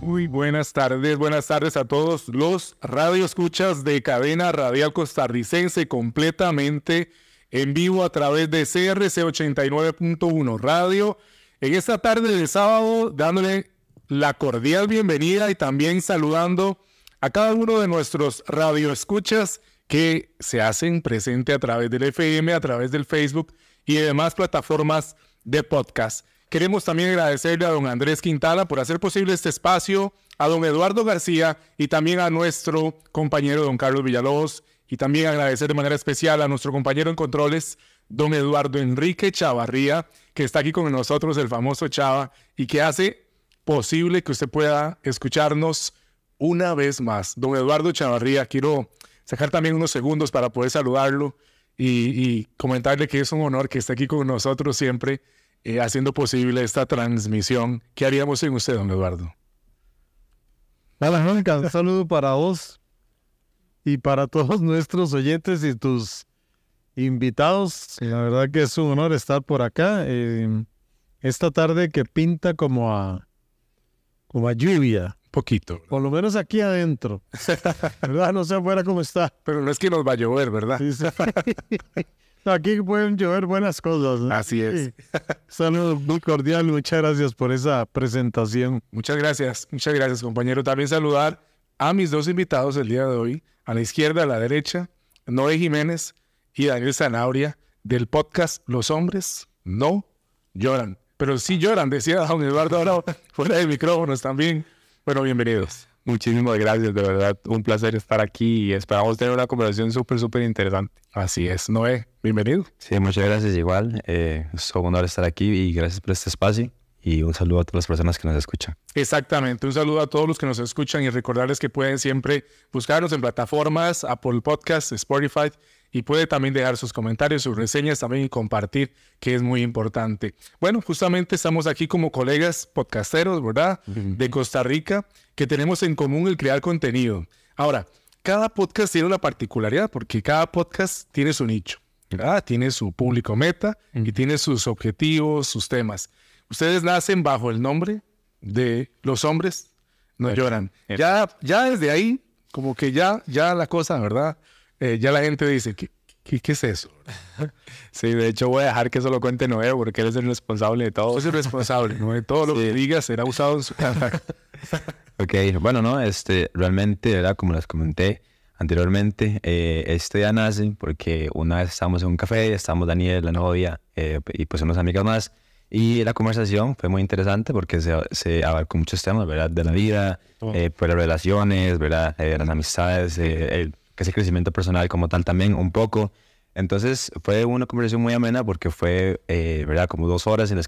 Muy buenas tardes a todos los radioescuchas de Cadena Radial Costarricense, completamente en vivo a través de CRC 89.1 Radio. En esta tarde de sábado, dándole la cordial bienvenida y también saludando a cada uno de nuestros radioescuchas que se hacen presente a través del FM, a través del Facebook y de demás plataformas de podcast. Queremos también agradecerle a don Andrés Quintana por hacer posible este espacio, a don Eduardo García y también a nuestro compañero don Carlos Villalobos, y también agradecer de manera especial a nuestro compañero en controles, don Eduardo Enrique Chavarría, que está aquí con nosotros, el famoso Chava, y que hace posible que usted pueda escucharnos una vez más. Don Eduardo Chavarría, quiero sacar también unos segundos para poder saludarlo y comentarle que es un honor que esté aquí con nosotros siempre, haciendo posible esta transmisión. ¿Qué haríamos sin usted, don Eduardo? Nada, un saludo para vos y para todos nuestros oyentes y tus invitados. La verdad que es un honor estar por acá. Esta tarde que pinta como a lluvia. Poquito. Por lo menos aquí adentro. ¿Verdad? No sé afuera cómo está. Pero no es que nos va a llover, ¿verdad? Sí, sí. Aquí pueden llover buenas cosas, ¿no? Así es. Sí. Saludos muy cordial, muchas gracias por esa presentación. Muchas gracias, compañero. También saludar a mis dos invitados el día de hoy, a la izquierda, a la derecha, Noé Jiménez y Daniel Zanabria, del podcast Los Hombres No Lloran. Pero sí lloran, decía don Eduardo ahora fuera de micrófonos también. Bueno, bienvenidos. Muchísimas gracias, de verdad, un placer estar aquí y esperamos tener una conversación súper interesante. Así es, Noé, bienvenido. Sí, muchas gracias igual, es un honor estar aquí y gracias por este espacio y un saludo a todas las personas que nos escuchan. Exactamente, un saludo a todos los que nos escuchan y recordarles que pueden siempre buscarnos en plataformas, Apple Podcasts, Spotify, y puede también dejar sus comentarios, sus reseñas también y compartir, que es muy importante. Bueno, justamente estamos aquí como colegas podcasteros, ¿verdad? De Costa Rica, que tenemos en común el crear contenido. Ahora, cada podcast tiene una particularidad porque cada podcast tiene su nicho, ¿verdad? Tiene su público meta y tiene sus objetivos, sus temas. Ustedes nacen bajo el nombre de Los Hombres No Lloran. Ya desde ahí, como que ya la cosa, ¿verdad? Ya la gente dice, ¿qué es eso? Sí, de hecho voy a dejar que eso lo cuente Noé porque él es el responsable de todo. Yo soy el responsable, ¿no? Todo lo que diga será usado en su cara. Ok, bueno, no, realmente, ¿verdad? Como les comenté anteriormente, esto ya nace porque una vez estábamos en un café, estábamos Daniel, la novia, y pues unas amigas más, y la conversación fue muy interesante porque se abarcó muchos temas, ¿verdad? De la vida, pues las relaciones, ¿verdad? Las amistades, ese crecimiento personal como tal también, un poco. Entonces fue una conversación muy amena porque fue, ¿verdad? Como 2 horas en el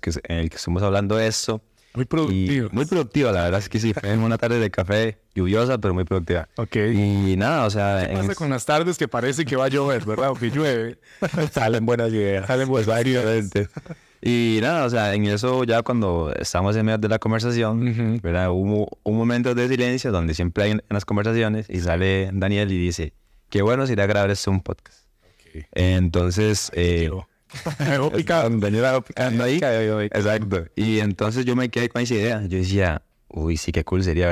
que estuvimos hablando de eso. Muy productivo. Muy productiva, la verdad es que sí. Fue una tarde de café lluviosa, pero muy productiva. Ok. Y nada, o sea... ¿Qué pasa con las tardes que parece que va a llover, verdad? O que llueve. Salen buenas ideas. Salen buenas ideas. Y nada, o sea, en eso ya cuando estamos en medio de la conversación, ¿verdad? Hubo un momento de silencio donde siempre hay en las conversaciones y sale Daniel y dice, qué bueno sería grabar esto un podcast. Okay. Entonces... Daniel ando ahí. Exacto. Y entonces yo me quedé con esa idea. Yo decía, uy, sí, qué cool sería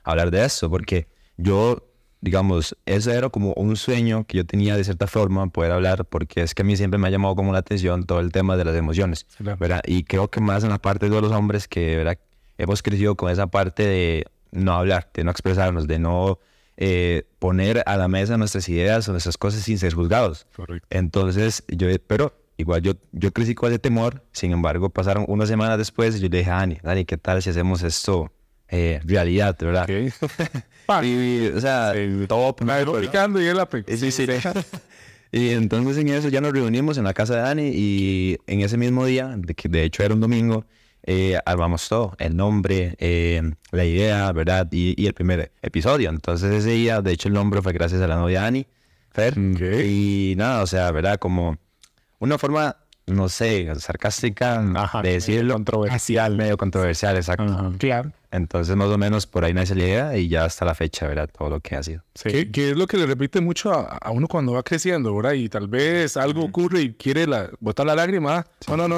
hablar de eso, porque yo, digamos, eso era como un sueño que yo tenía de cierta forma, poder hablar, porque es que a mí siempre me ha llamado como la atención todo el tema de las emociones, ¿verdad? Y creo que más en la parte de los hombres que, ¿verdad? Hemos crecido con esa parte de no hablar, de no expresarnos, de no poner a la mesa nuestras ideas o nuestras cosas sin ser juzgados. Correcto. Entonces, pero igual yo crecí con ese temor. Sin embargo, pasaron unas semanas después y yo le dije a Dani, ¿qué tal si hacemos esto realidad, verdad? Okay. Y, o sea, todo picando y él sí. Y entonces en eso ya nos reunimos en la casa de Dani y en ese mismo día, que de hecho era un domingo, armamos todo, el nombre, la idea, ¿verdad? Y el primer episodio. Entonces ese día, de hecho el nombre fue gracias a la novia Dani, Fer. Okay. Y nada, o sea, ¿verdad? Como una forma no sé, sarcástica de decirlo. Controversial. Medio controversial, exacto. Ajá. Claro. Entonces, más o menos por ahí nace la idea y ya hasta la fecha, ¿verdad? Todo lo que ha sido. Sí. Que es lo que le repite mucho a uno cuando va creciendo, ¿verdad? Y tal vez algo ocurre y quiere botar la lágrima. No.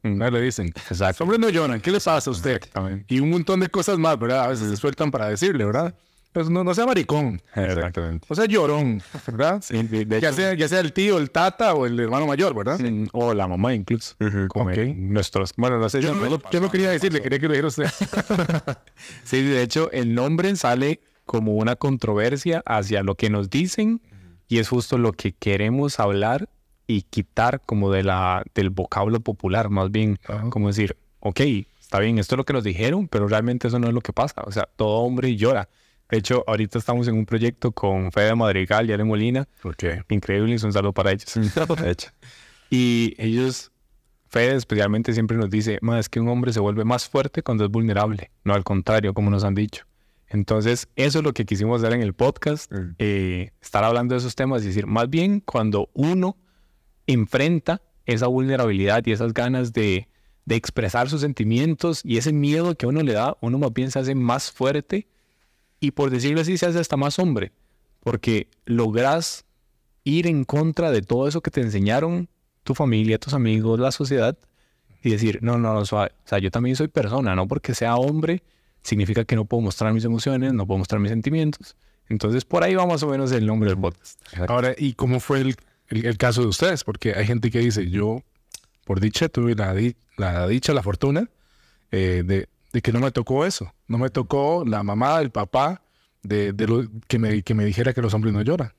No le dicen. Exacto. Los hombres no lloran. ¿Qué les pasa a usted? Exactamente. Y un montón de cosas más, ¿verdad? A veces se sueltan para decirle, ¿verdad? Pues no sea maricón. Exactamente. No sea llorón, ¿verdad? Sí, de hecho, Ya sea el tío, el tata o el hermano mayor, ¿verdad? o la mamá incluso. Como Ok. bueno, no sé. Yo no quería decirle, quería que lo dijera usted. Sí, de hecho, el nombre sale como una controversia hacia lo que nos dicen y es justo lo que queremos hablar y quitar como del vocablo popular, más bien como decir, ok, está bien, esto es lo que nos dijeron, pero realmente eso no es lo que pasa. O sea, todo hombre llora. De hecho, ahorita estamos en un proyecto con Fede Madrigal y Ale Molina. Increíble, un saludo para ellos. De hecho. Y ellos, Fede especialmente, siempre nos dice, es que un hombre se vuelve más fuerte cuando es vulnerable, no al contrario, como nos han dicho. Entonces, eso es lo que quisimos hacer en el podcast, estar hablando de esos temas y decir, más bien cuando uno enfrenta esa vulnerabilidad y esas ganas de expresar sus sentimientos y ese miedo que a uno le da, uno más bien se hace más fuerte y por decirlo así se hace hasta más hombre, porque logras ir en contra de todo eso que te enseñaron tu familia, tus amigos, la sociedad y decir, no, suave. O sea, yo también soy persona, no porque sea hombre significa que no puedo mostrar mis emociones, no puedo mostrar mis sentimientos. Entonces, por ahí va más o menos el nombre del podcast. Ahora, ¿y cómo fue el caso de ustedes? Porque hay gente que dice, yo, por dicha, tuve la dicha, la fortuna de que no me tocó eso. No me tocó la mamá, el papá, que me dijera que los hombres no lloran.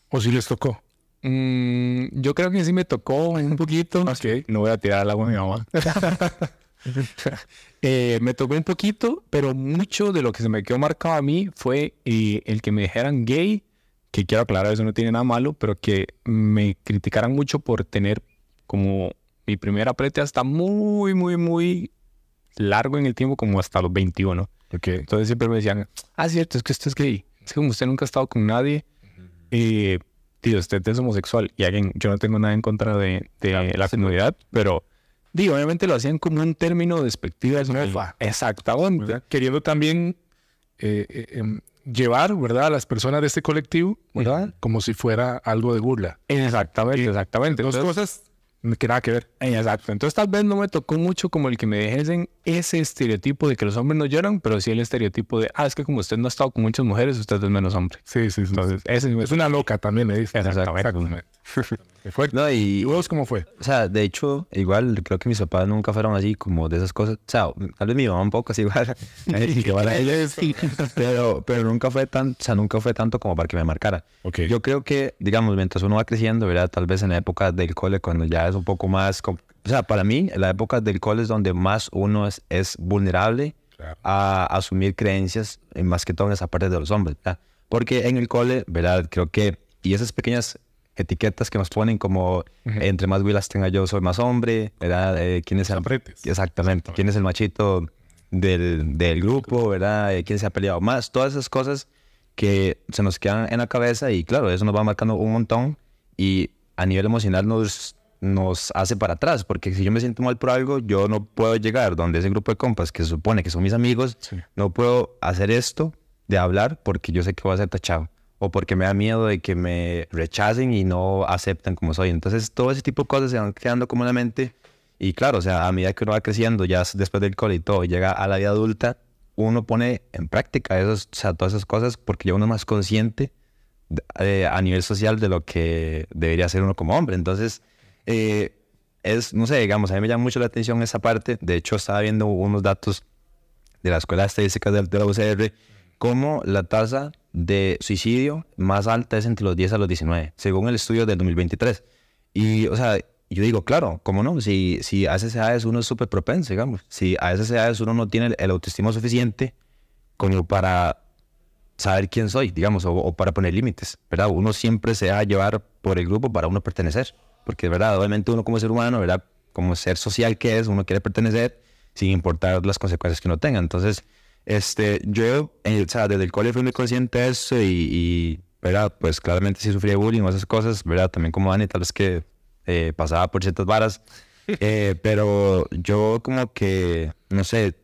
¿O sí les tocó? Yo creo que sí me tocó un poquito. Ok. No voy a tirar al agua a mi mamá. Me tocó un poquito, pero mucho de lo que se me quedó marcado a mí fue el que me dijeran gay, que quiero aclarar, eso no tiene nada malo, pero que me criticaran mucho por tener como mi primer aprete hasta muy, muy, muy largo en el tiempo, como hasta los 21. Okay. Entonces siempre me decían, cierto, es que usted es gay. Es que como usted nunca ha estado con nadie, tío, usted es homosexual. Y alguien, yo no tengo nada en contra de la comunidad, pero obviamente lo hacían como un término despectivo. Exactamente. ¿Verdad? Queriendo también llevar, ¿verdad?, a las personas de este colectivo, ¿verdad?, como si fuera algo de burla. Exactamente. Dos cosas que nada que ver. Exacto. Entonces tal vez no me tocó mucho como el que me dijesen ese estereotipo de que los hombres no lloran, pero sí el estereotipo de, es que como usted no ha estado con muchas mujeres, usted es menos hombre. Sí. Entonces, ese es una loca también, me dice. Exactamente. No, ¿Y vos cómo fue? O sea, de hecho, igual creo que mis papás nunca fueron así como de esas cosas. O sea, tal vez mi mamá un poco así igual. pero nunca fue nunca fue tanto como para que me marcara. Okay. Yo creo que, digamos, mientras uno va creciendo, ¿verdad? Tal vez en la época del cole, cuando ya es un poco más... O sea, para mí, la época del cole es donde más uno es vulnerable a asumir creencias, más que todo en esa parte de los hombres, ¿verdad? Porque en el cole, ¿verdad? Creo que... Y esas pequeñas etiquetas que nos ponen como entre más huilas tenga yo soy más hombre, ¿verdad? ¿Quién es el... Exactamente. ¿Quién es el machito del grupo, ¿verdad? ¿Quién se ha peleado más? Todas esas cosas que se nos quedan en la cabeza y claro, eso nos va marcando un montón y a nivel emocional nos hace para atrás, porque si yo me siento mal por algo, yo no puedo llegar donde ese grupo de compas que se supone que son mis amigos, no puedo hacer esto de hablar porque yo sé que voy a ser tachado. O porque me da miedo de que me rechacen y no aceptan como soy. Entonces, todo ese tipo de cosas se van quedando como en la mente. Y claro, o sea, a medida que uno va creciendo, ya después del cole y todo, llega a la vida adulta, uno pone en práctica todas esas cosas porque ya uno es más consciente a nivel social de lo que debería ser uno como hombre. Entonces, no sé, digamos, a mí me llama mucho la atención esa parte. De hecho, estaba viendo unos datos de la Escuela de Estadística de la UCR, como la tasa de suicidio más alta es entre los 10 a los 19, según el estudio del 2023. Y, o sea, yo digo, claro, ¿cómo no? Si a esas edades uno es súper propenso, digamos. Si a esas edades uno no tiene el autoestima suficiente como para saber quién soy, digamos, o para poner límites, ¿verdad? Uno siempre se va a llevar por el grupo para uno pertenecer. Porque, ¿verdad? Obviamente uno como ser humano, ¿verdad? Como ser social que es, uno quiere pertenecer sin importar las consecuencias que uno tenga. Entonces, yo, o sea, desde el cole fui muy consciente de eso y ¿verdad? Pues claramente sí sufrí de bullying o esas cosas, ¿verdad? También como Dani, tal vez que pasaba por ciertas varas. Pero yo como que, no sé,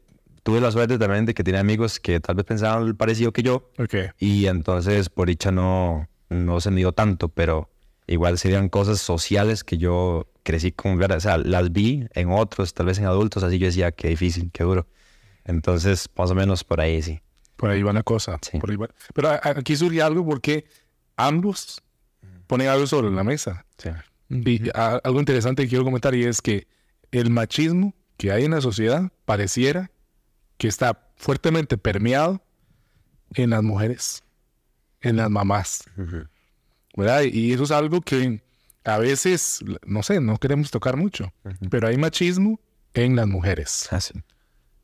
tuve la suerte también de que tenía amigos que tal vez pensaban parecido que yo. Okay. Y entonces por dicha no se me dio tanto, pero igual serían cosas sociales que yo crecí con, o sea, las vi en otros, tal vez en adultos, así yo decía, qué difícil, qué duro. Entonces, más o menos por ahí, sí. Por ahí va la cosa. Sí. Por ahí va. Pero aquí surge algo porque ambos ponen algo sobre la mesa. Sí. Y algo interesante que quiero comentar y es que el machismo que hay en la sociedad pareciera que está fuertemente permeado en las mujeres, en las mamás, ¿verdad? Y eso es algo que a veces, no sé, no queremos tocar mucho, pero hay machismo en las mujeres. Así.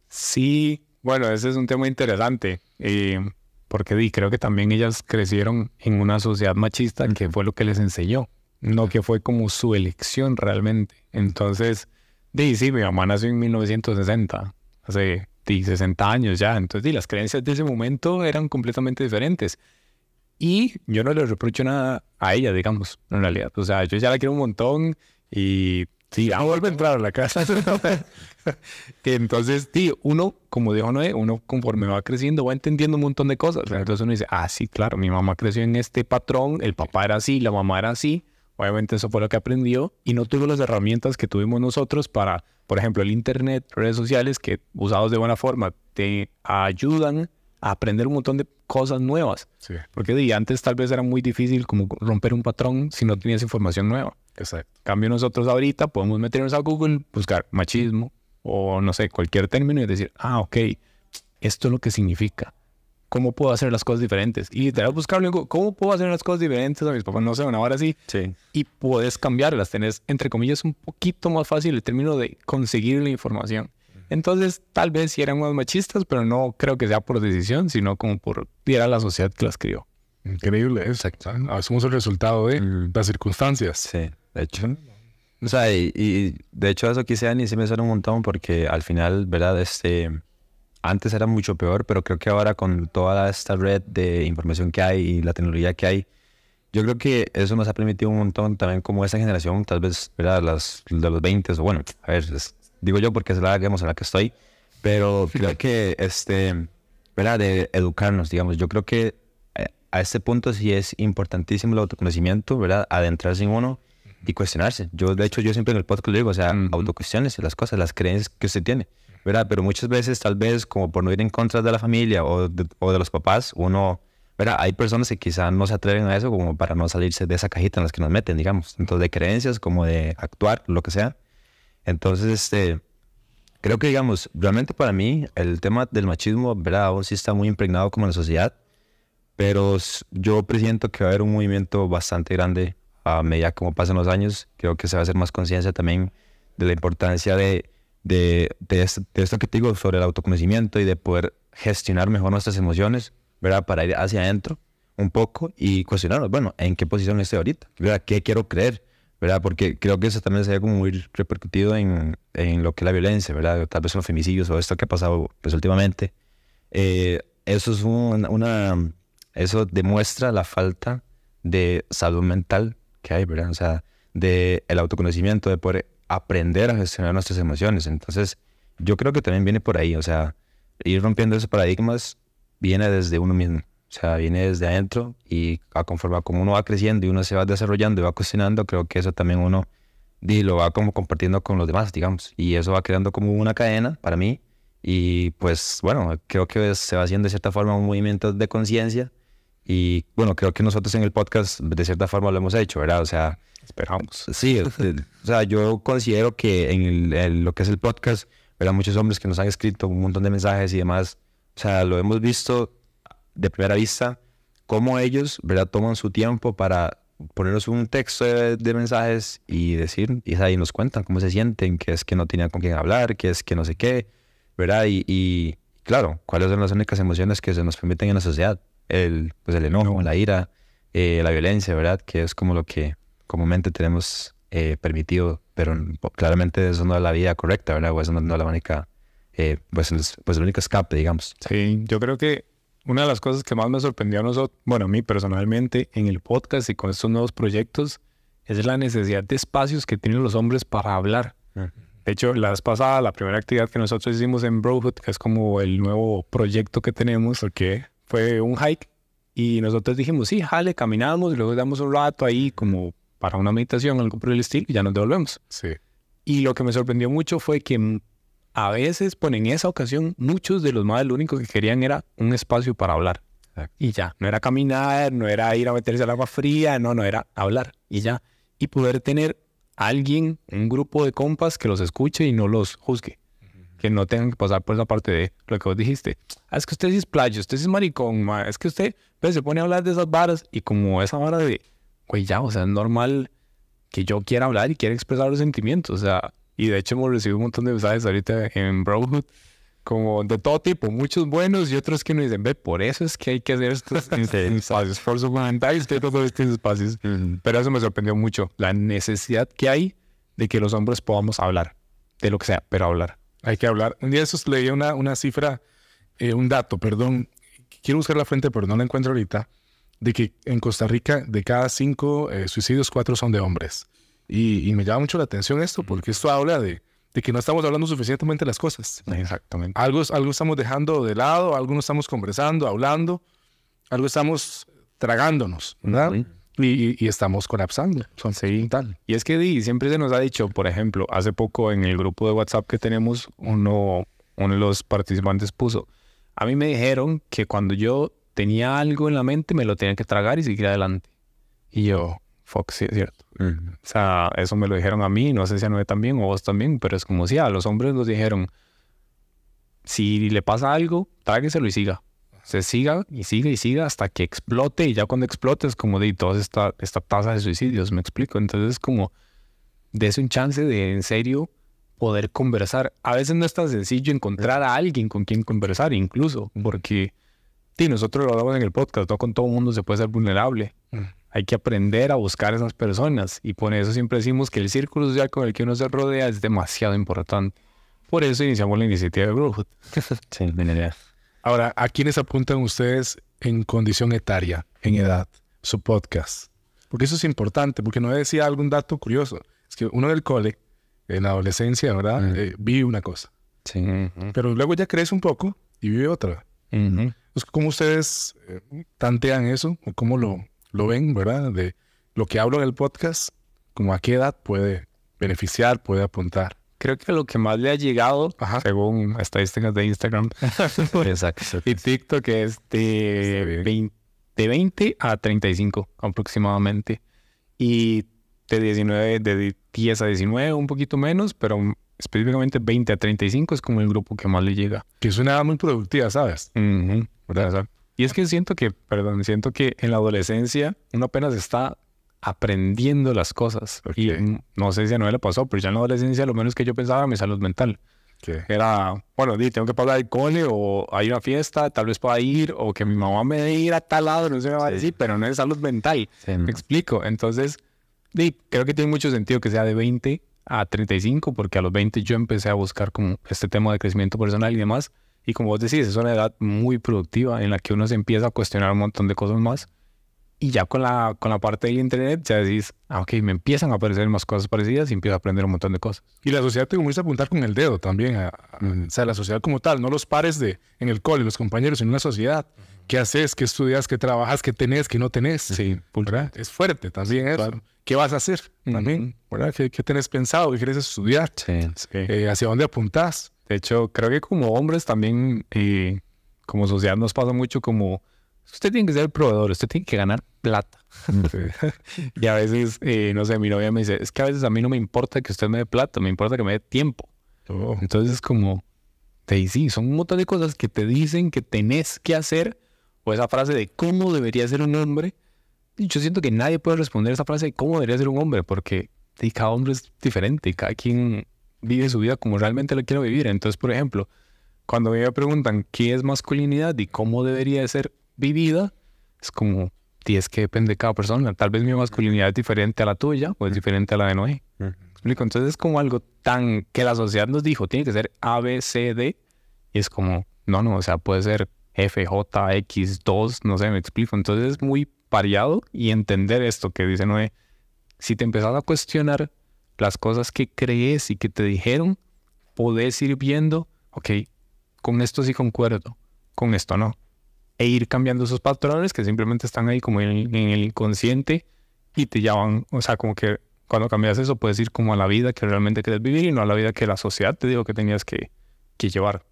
Sí, bueno, ese es un tema interesante, porque creo que también ellas crecieron en una sociedad machista que fue lo que les enseñó, no que fue como su elección realmente. Entonces, sí, mi mamá nació en 1960, hace 60 años ya, entonces las creencias de ese momento eran completamente diferentes. Y yo no le reprocho nada a ella, digamos, en realidad. O sea, yo ya la quiero un montón y sí, vuelve a entrar a la casa. Entonces, uno, como dijo Noé, uno conforme va creciendo va entendiendo un montón de cosas. Entonces uno dice, sí, claro, mi mamá creció en este patrón, el papá era así, la mamá era así. Obviamente eso fue lo que aprendió y no tuvo las herramientas que tuvimos nosotros para, por ejemplo, el internet, redes sociales, que usados de buena forma te ayudan a aprender un montón de cosas nuevas. Sí. Porque antes tal vez era muy difícil como romper un patrón si no tenías información nueva. Exacto. En cambio nosotros ahorita podemos meternos a Google, buscar machismo o no sé, cualquier término y decir, ok, esto es lo que significa. ¿Cómo puedo hacer las cosas diferentes? Y te vas a buscarlo en Google, ¿cómo puedo hacer las cosas diferentes a mis papás? No sé, una hora así. Sí. Y puedes cambiarlas. Tenés, entre comillas, un poquito más fácil el término de conseguir la información. Entonces, tal vez sí eran más machistas, pero no creo que sea por decisión, sino como por era la sociedad que las crió. Increíble, exacto. Somos el resultado de las circunstancias. Sí, de hecho. O sea, y de hecho eso quise y sí me suena un montón porque al final, ¿verdad? Antes era mucho peor, pero creo que ahora con toda esta red de información que hay y la tecnología que hay, yo creo que eso nos ha permitido un montón también como esa generación, tal vez, ¿verdad? De los 20 o bueno, a ver, digo yo porque es la, digamos, en la que estoy, pero creo que, ¿verdad? De educarnos, digamos, yo creo que a este punto sí es importantísimo el autoconocimiento, ¿verdad? Adentrarse en uno y cuestionarse. De hecho, yo siempre en el podcast lo digo, o sea, autocuestiones las cosas, las creencias que usted tiene, ¿verdad? Pero muchas veces, tal vez, como por no ir en contra de la familia o de los papás, uno, ¿verdad? Hay personas que quizás no se atreven a eso como para no salirse de esa cajita en las que nos meten, digamos. Entonces, de creencias, como de actuar, lo que sea. Entonces, creo que, digamos, realmente para mí, el tema del machismo, ¿verdad? Aún sí está muy impregnado como en la sociedad, pero yo presiento que va a haber un movimiento bastante grande a medida como pasan los años. Creo que se va a hacer más conciencia también de la importancia de esto que te digo sobre el autoconocimiento y de poder gestionar mejor nuestras emociones, ¿verdad? Para ir hacia adentro un poco y cuestionarnos, bueno, ¿en qué posición estoy ahorita? ¿Verdad? ¿Qué quiero creer? ¿Verdad? Porque creo que eso también se ve como muy repercutido en lo que es la violencia, ¿verdad? Tal vez en los femicidios o esto que ha pasado pues últimamente. Eso es eso demuestra la falta de salud mental que hay, ¿verdad? O sea, de el autoconocimiento, de poder aprender a gestionar nuestras emociones. Entonces, yo creo que también viene por ahí, o sea, ir rompiendo esos paradigmas viene desde uno mismo, o sea, viene desde adentro y conforme como uno va creciendo y uno se va desarrollando y va cuestionando, creo que eso también uno lo va como compartiendo con los demás, digamos, y eso va creando como una cadena para mí y pues, bueno, creo que se va haciendo de cierta forma un movimiento de conciencia y, bueno, creo que nosotros en el podcast de cierta forma lo hemos hecho, ¿verdad? O sea, esperamos. Sí, o sea, yo considero que en lo que es el podcast, ¿verdad? Muchos hombres que nos han escrito un montón de mensajes y demás, o sea, lo hemos visto de primera vista, cómo ellos, ¿verdad? Toman su tiempo para ponernos un texto de mensajes y decir, y ahí nos cuentan cómo se sienten, que es que no tenían con quién hablar, que es que no sé qué, ¿verdad? Y claro, cuáles son las únicas emociones que se nos permiten en la sociedad, pues el enojo, la ira, la violencia, ¿verdad? Que es como lo que comúnmente tenemos permitido, pero claramente eso no es la vida correcta, ¿verdad? O eso no es la única, pues el único escape, digamos. Sí, yo creo que una de las cosas que más me sorprendió a nosotros, bueno, a mí personalmente, en el podcast y con estos nuevos proyectos, es la necesidad de espacios que tienen los hombres para hablar. De hecho, la vez pasada, la primera actividad que nosotros hicimos en Brohood, que es como el nuevo proyecto que tenemos, fue un hike. Y nosotros dijimos, sí, jale, caminamos y luego damos un rato ahí como para una meditación, algo por el estilo, y ya nos devolvemos. Sí. Y lo que me sorprendió mucho fue que a veces, pues en esa ocasión, muchos de los más lo único que querían era un espacio para hablar. Y ya, no era caminar, no era ir a meterse al agua fría, no era hablar y ya. Y poder tener alguien, un grupo de compas que los escuche y no los juzgue. Que no tengan que pasar por esa parte de lo que vos dijiste. Es que usted sí es playo, usted sí es maricón, es que usted se pone a hablar de esas varas y como esa vara de, güey, ya, o sea, es normal que yo quiera hablar y quiera expresar los sentimientos, o sea, y de hecho hemos recibido un montón de mensajes ahorita en Brohood, como de todo tipo, muchos buenos y otros que nos dicen, ve, por eso es que hay que hacer estos espacios, por su comentarios, que todos estos espacios. Pero eso me sorprendió mucho, la necesidad que hay de que los hombres podamos hablar, de lo que sea, pero hablar. Hay que hablar. Un día de esos leí una cifra, un dato, perdón. Quiero buscar la fuente, pero no la encuentro ahorita. De que en Costa Rica, de cada 5 suicidios, 4 son de hombres. Y me llama mucho la atención esto, porque esto habla de que no estamos hablando suficientemente de las cosas. Exactamente. Algo estamos dejando de lado, algo no estamos conversando, hablando, algo estamos tragándonos, ¿verdad? Y estamos colapsando. Sí, tal. Y es que siempre se nos ha dicho, por ejemplo, hace poco en el grupo de WhatsApp que tenemos, uno de los participantes puso, a mí me dijeron que cuando yo tenía algo en la mente me lo tenía que tragar y seguir adelante. Y yo, fuck, sí, es cierto. O sea, eso me lo dijeron a mí, no sé si a Noé también o vos también, pero es como si a los hombres nos dijeron, si le pasa algo, trágueselo y siga. Se siga y siga y siga hasta que explote, y ya cuando explote es como de toda esta tasa de suicidios, me explico. Entonces es como de un chance de en serio poder conversar. A veces no es tan sencillo encontrar a alguien con quien conversar, incluso porque nosotros lo hablamos en el podcast, no con todo el mundo se puede ser vulnerable. Hay que aprender a buscar a esas personas, y por eso siempre decimos que el círculo social con el que uno se rodea es demasiado importante. Por eso iniciamos la iniciativa de Brohood. Sí, venía. Ahora, ¿a quiénes apuntan ustedes en condición etaria, en edad, su podcast? Porque eso es importante, porque no decía algún dato curioso. Es que uno del cole, en la adolescencia, ¿verdad? Vive una cosa. Sí. Pero luego ya crece un poco y vive otra. Entonces, ¿cómo ustedes tantean eso? ¿O cómo lo ven, verdad? De lo que hablo en el podcast, ¿cómo a qué edad puede beneficiar, puede apuntar? Creo que lo que más le ha llegado, según estadísticas de Instagram Exacto. y TikTok, es de 20 a 35 aproximadamente. Y de 10 a 19, un poquito menos, pero específicamente 20 a 35 es como el grupo que más le llega. Que es una edad muy productiva, ¿sabes? ¿Verdad? Y es que siento que en la adolescencia uno apenas está aprendiendo las cosas. Y no sé si a Noé le pasó, pero ya en la adolescencia lo menos que yo pensaba era mi salud mental. Era, bueno, tengo que pagar el cole, o hay una fiesta, tal vez pueda ir, o que mi mamá me dé ir a tal lado, no sé me va a decir, pero no es salud mental. Me explico. Entonces, creo que tiene mucho sentido que sea de 20 a 35, porque a los 20 yo empecé a buscar como este tema de crecimiento personal y demás. Y como vos decís, es una edad muy productiva en la que uno se empieza a cuestionar un montón de cosas más. Y ya con la parte del internet ya decís, ok, me empiezan a aparecer más cosas parecidas y empiezo a aprender un montón de cosas. Y la sociedad te comienza a apuntar con el dedo también. O sea, la sociedad como tal, no los pares en el cole, los compañeros, sino una sociedad. ¿Qué haces? ¿Qué estudias? ¿Qué trabajas? ¿Qué tenés? ¿Qué no tenés? Sí, ¿verdad? Es fuerte también eso. Claro. ¿Qué vas a hacer también? ¿Verdad? ¿Qué tenés pensado? ¿Qué quieres estudiar? ¿Hacia dónde apuntás? De hecho, creo que como hombres también, como sociedad nos pasa mucho como... Usted tiene que ser el proveedor, usted tiene que ganar plata. Y a veces, no sé, mi novia me dice, es que a veces a mí no me importa que usted me dé plata, me importa que me dé tiempo. Entonces es como, sí, son un montón de cosas que te dicen que tenés que hacer, o esa frase de cómo debería ser un hombre. Y yo siento que nadie puede responder esa frase de cómo debería ser un hombre, porque cada hombre es diferente, cada quien vive su vida como realmente lo quiere vivir. Entonces, por ejemplo, cuando me preguntan qué es masculinidad y cómo debería de ser vivida, es como, es que depende de cada persona. Tal vez mi masculinidad es diferente a la tuya o es diferente a la de Noé. ¿Me explico? Entonces es como algo tan que la sociedad nos dijo, tiene que ser A, B, C, D, y es como, no, o sea, puede ser F, J, X, 2, no sé, me explico. Entonces es muy variado, y entender esto que dice Noé, si te empezás a cuestionar las cosas que crees y que te dijeron, podés ir viendo, ok, con esto sí concuerdo, con esto no. E ir cambiando esos patrones que simplemente están ahí como en el inconsciente y te llevan, o sea, como que cuando cambias eso puedes ir como a la vida que realmente quieres vivir y no a la vida que la sociedad te dijo que tenías que llevar.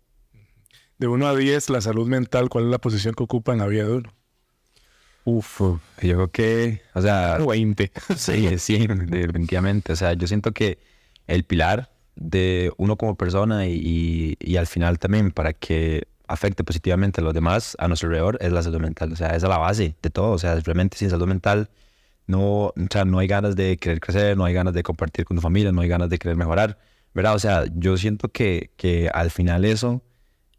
De 1 a 10, la salud mental, ¿cuál es la posición que ocupa en la vida de uno? Yo creo que, o sea, 20. sí, definitivamente. O sea, yo siento que el pilar de uno como persona y al final también para que afecte positivamente a los demás a nuestro alrededor es la salud mental. O sea, esa es la base de todo. O sea, realmente sin salud mental o sea, no hay ganas de querer crecer, no hay ganas de compartir con tu familia, no hay ganas de querer mejorar, ¿verdad? O sea, yo siento que al final eso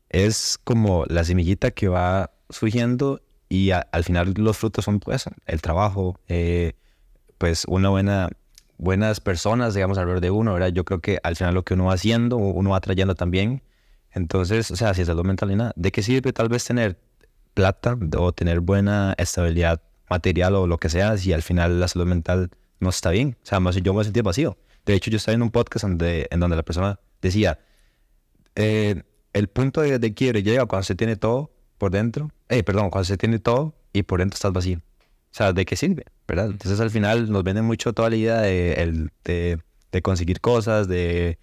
es como la semillita que va surgiendo y al final los frutos son pues el trabajo, pues buenas personas, digamos, alrededor de uno, ¿verdad? Yo creo que al final lo que uno va haciendo, uno va trayendo también. Entonces, o sea, si es salud mental y nada, ¿de qué sirve tal vez tener plata o tener buena estabilidad material o lo que sea si al final la salud mental no está bien? O sea, yo me sentí vacío. De hecho, yo estaba en un podcast en donde la persona decía, el punto de quiebre llega cuando se tiene todo por dentro, cuando se tiene todo y por dentro estás vacío. O sea, ¿de qué sirve? ¿Verdad? Entonces al final nos venden mucho toda la idea de conseguir cosas, de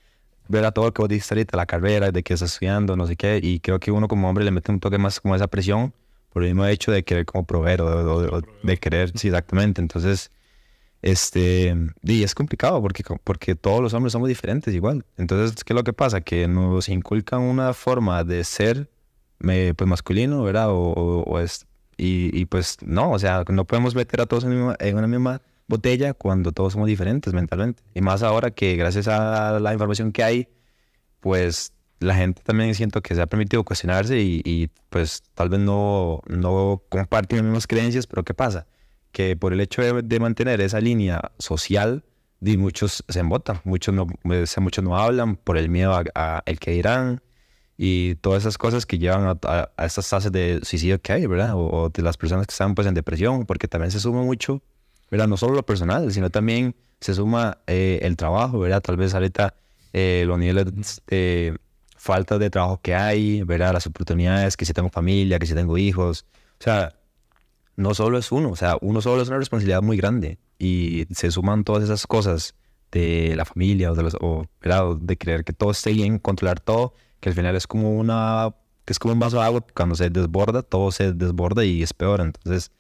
ver a todo lo que vos dijiste ahorita, la carrera, de que estás estudiando, no sé qué, y creo que uno como hombre le mete un toque más como esa presión por el mismo hecho de querer como proveer o de querer, sí, exactamente. Entonces, y es complicado porque todos los hombres somos diferentes igual. Entonces, ¿qué es lo que pasa? Que nos inculcan una forma de ser pues masculino, ¿verdad? Y pues no, o sea, no podemos meter a todos en una misma botella cuando todos somos diferentes mentalmente. Y más ahora que gracias a la información que hay, pues la gente también siento que se ha permitido cuestionarse y pues tal vez no comparten las mismas creencias, pero ¿qué pasa? Que por el hecho de mantener esa línea social, muchos se embotan, muchos no hablan por el miedo a el que dirán y todas esas cosas que llevan a estas tasas de suicidio que hay, ¿verdad? O de las personas que están pues en depresión, porque también se suma mucho, ¿verdad? No solo lo personal, sino también se suma el trabajo, ¿verdad? Tal vez ahorita los niveles de falta de trabajo que hay, ¿verdad? Las oportunidades, que si tengo familia, que si tengo hijos, o sea, no solo es uno, o sea, uno solo es una responsabilidad muy grande y se suman todas esas cosas de la familia ¿verdad? De creer que todo esté bien, controlar todo, que al final es como un vaso de agua, cuando se desborda, todo se desborda y es peor. Entonces,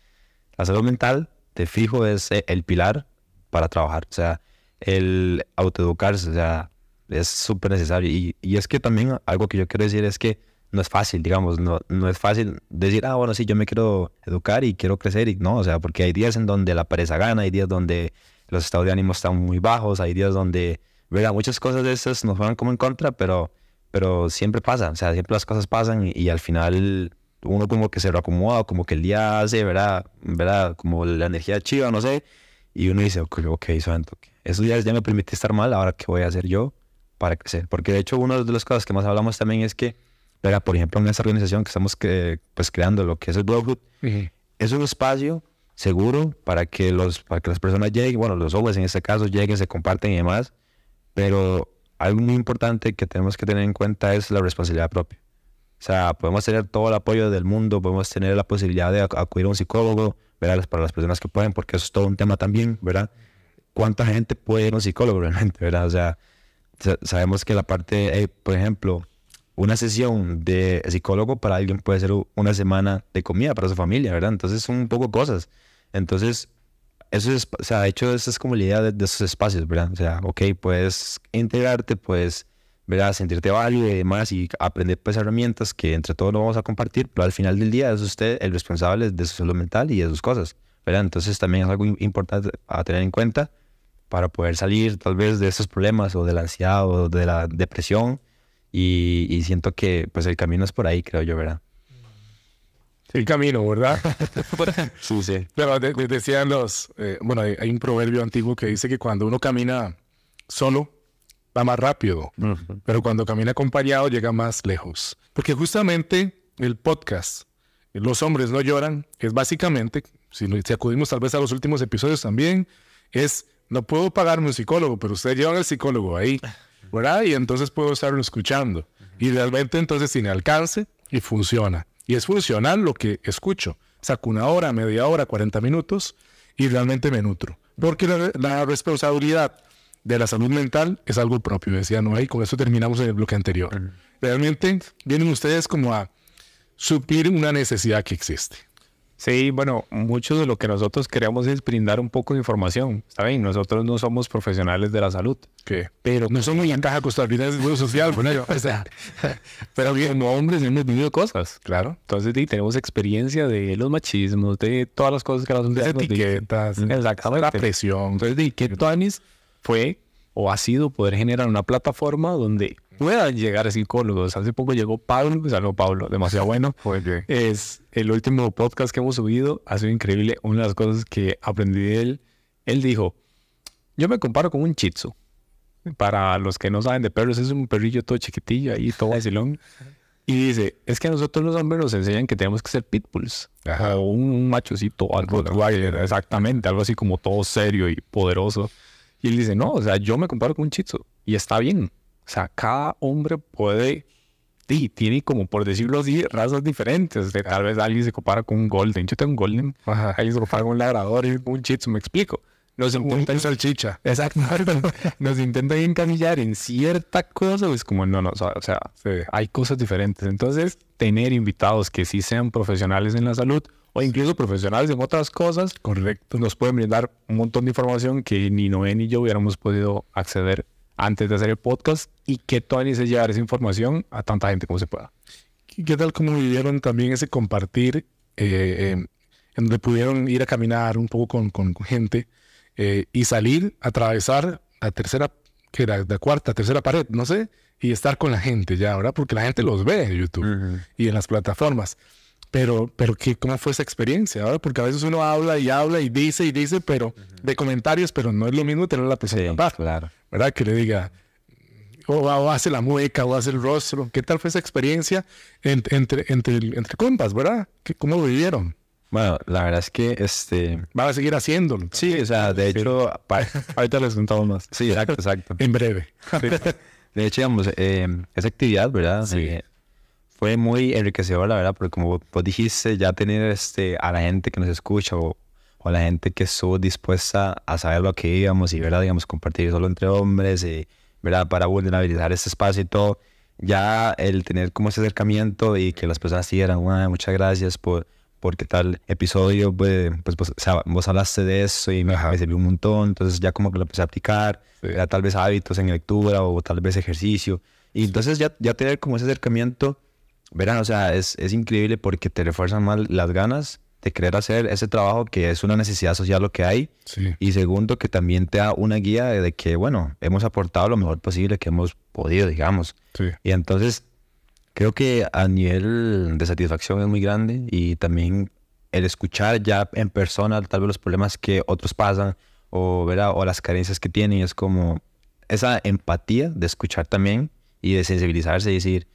la salud mental, te fijo, es el pilar para trabajar, o sea, el autoeducarse, o sea, es súper necesario. Y es que también algo que yo quiero decir es que no es fácil, digamos, no es fácil decir, bueno, sí, yo me quiero educar y quiero crecer, y no, o sea, porque hay días en donde la pereza gana, hay días donde los estados de ánimo están muy bajos, hay días donde, ¿verdad? Muchas cosas de esas nos van como en contra, pero siempre pasa, o sea, siempre las cosas pasan y al final uno como que se reacomoda, como que el día hace, ¿verdad? Como la energía chiva, no sé, y uno dice, ok, santo, esos días ya me permite estar mal, ahora ¿qué voy a hacer yo para crecer? Porque de hecho una de las cosas que más hablamos también es que, ¿verdad? Por ejemplo, en esta organización que estamos pues creando, lo que es el Brotherhood, es un espacio seguro para que las personas lleguen, bueno, los hombres en este caso lleguen, se comparten y demás, pero algo muy importante que tenemos que tener en cuenta es la responsabilidad propia. O sea, podemos tener todo el apoyo del mundo, podemos tener la posibilidad de acudir a un psicólogo, ¿verdad? Para las personas que pueden, porque eso es todo un tema también, ¿verdad? ¿Cuánta gente puede ir a un psicólogo realmente, verdad? O sea, sabemos que la parte, por ejemplo, una sesión de psicólogo para alguien puede ser una semana de comida para su familia, ¿verdad? Entonces son un poco cosas. Entonces, eso es, o sea, de hecho, esa es como la idea de esos espacios, ¿verdad? O sea, ok, puedes integrarte, puedes, ¿verdad? Sentirte válido y demás y aprender pues herramientas que entre todos lo vamos a compartir, pero al final del día es usted el responsable de su salud mental y de sus cosas, ¿verdad? Entonces también es algo importante a tener en cuenta para poder salir tal vez de esos problemas o de la ansiedad o de la depresión y siento que pues el camino es por ahí, creo yo, ¿verdad? El camino, ¿verdad? Sí. Pero decían bueno, hay un proverbio antiguo que dice que cuando uno camina solo, va más rápido, pero cuando camina acompañado, llega más lejos. Porque justamente el podcast, Los Hombres No Lloran, es básicamente, si acudimos tal vez a los últimos episodios también, es no puedo pagarme un psicólogo, pero ustedes llevan al psicólogo ahí, ¿verdad? Y entonces puedo estarlo escuchando. Y realmente entonces tiene alcance y funciona. Y es funcional lo que escucho. Saco 1 hora, media hora, 40 minutos y realmente me nutro. Porque la responsabilidad de la salud mental es algo propio, decía Noé, y con eso terminamos en el bloque anterior. Realmente vienen ustedes como a suplir una necesidad que existe. Sí, bueno, mucho de lo que nosotros queremos es brindar un poco de información. Está bien, nosotros no somos profesionales de la salud. ¿Qué? Pero no somos la caja costarricense de seguro social, bueno, o sea, pero bien, como hombres hemos vivido cosas. Claro. Entonces tenemos experiencia de los machismos, de todas las cosas que las de etiquetas, exactamente, la presión. Entonces, ¿qué Tuanis fue o ha sido poder generar una plataforma donde puedan llegar psicólogos? Hace poco llegó Pablo, demasiado bueno. Es el último podcast que hemos subido, ha sido increíble. Una de las cosas que aprendí de él dijo, yo me comparo con un Shih Tzu. Para los que no saben de perros, es un perrillo todo chiquitillo ahí, todo vacilón. Y dice, es que a nosotros los hombres nos enseñan que tenemos que ser pitbulls. Ajá. O un machocito, algo exactamente, algo así como todo serio y poderoso. Y él dice, no, o sea, yo me comparo con un Shih Tzu. Y está bien. O sea, cada hombre puede... Sí, tiene como, por decirlo así, razas diferentes. Tal vez alguien se compara con un Golden. Yo tengo un Golden. Ajá. Alguien se compara con un Labrador y un Shih Tzu, me explico. Nos intentan salchicha. Exacto. Nos intentan encasillar en cierta cosa. Pues como, no, o sea, sí, hay cosas diferentes. Entonces, tener invitados que sí sean profesionales en la salud o incluso profesionales en otras cosas, correcto, nos pueden brindar un montón de información que ni Noé ni yo hubiéramos podido acceder antes de hacer el podcast, y que Tony se llevar esa información a tanta gente como se pueda. ¿Qué tal cómo vivieron también ese compartir en donde pudieron ir a caminar un poco con gente y salir, atravesar la tercera, que era la cuarta, tercera pared, no sé, y estar con la gente ya, ¿verdad? Porque la gente los ve en YouTube y en las plataformas. Pero ¿cómo fue esa experiencia? ¿Verdad? Porque a veces uno habla y dice, pero de comentarios, pero no es lo mismo tener la persona claro, ¿verdad? Que le diga, o hace la mueca, o hace el rostro. ¿Qué tal fue esa experiencia entre compas, verdad? ¿Cómo lo vivieron? Bueno, la verdad es que van a seguir haciéndolo. Sí, o sea, de hecho, ahorita les contamos más. Sí, exacto. En breve. De hecho, digamos, esa actividad, ¿verdad? Sí. Fue muy enriquecedora, la verdad, porque como vos dijiste, ya tener a la gente que nos escucha o a la gente que estuvo dispuesta a saber lo que íbamos y, ¿verdad? Digamos, compartir solo entre hombres, ¿verdad? Para vulnerabilizar este espacio y todo. Ya el tener como ese acercamiento y que las personas dijeran, muchas gracias por qué tal episodio, pues vos hablaste de eso y me sirvió un montón. Entonces ya como que lo empecé a aplicar, ¿verdad? Tal vez hábitos en lectura o tal vez ejercicio. Y entonces ya tener como ese acercamiento, ¿verdad? O sea, es increíble porque te refuerzan más las ganas de querer hacer ese trabajo, que es una necesidad social lo que hay. Sí. Y segundo, que también te da una guía de que, bueno, hemos aportado lo mejor posible que hemos podido, digamos. Sí. Y entonces, creo que a nivel de satisfacción es muy grande, y también el escuchar ya en persona tal vez los problemas que otros pasan o, ¿verdad? O las carencias que tienen, es como esa empatía de escuchar también y de sensibilizarse y decir,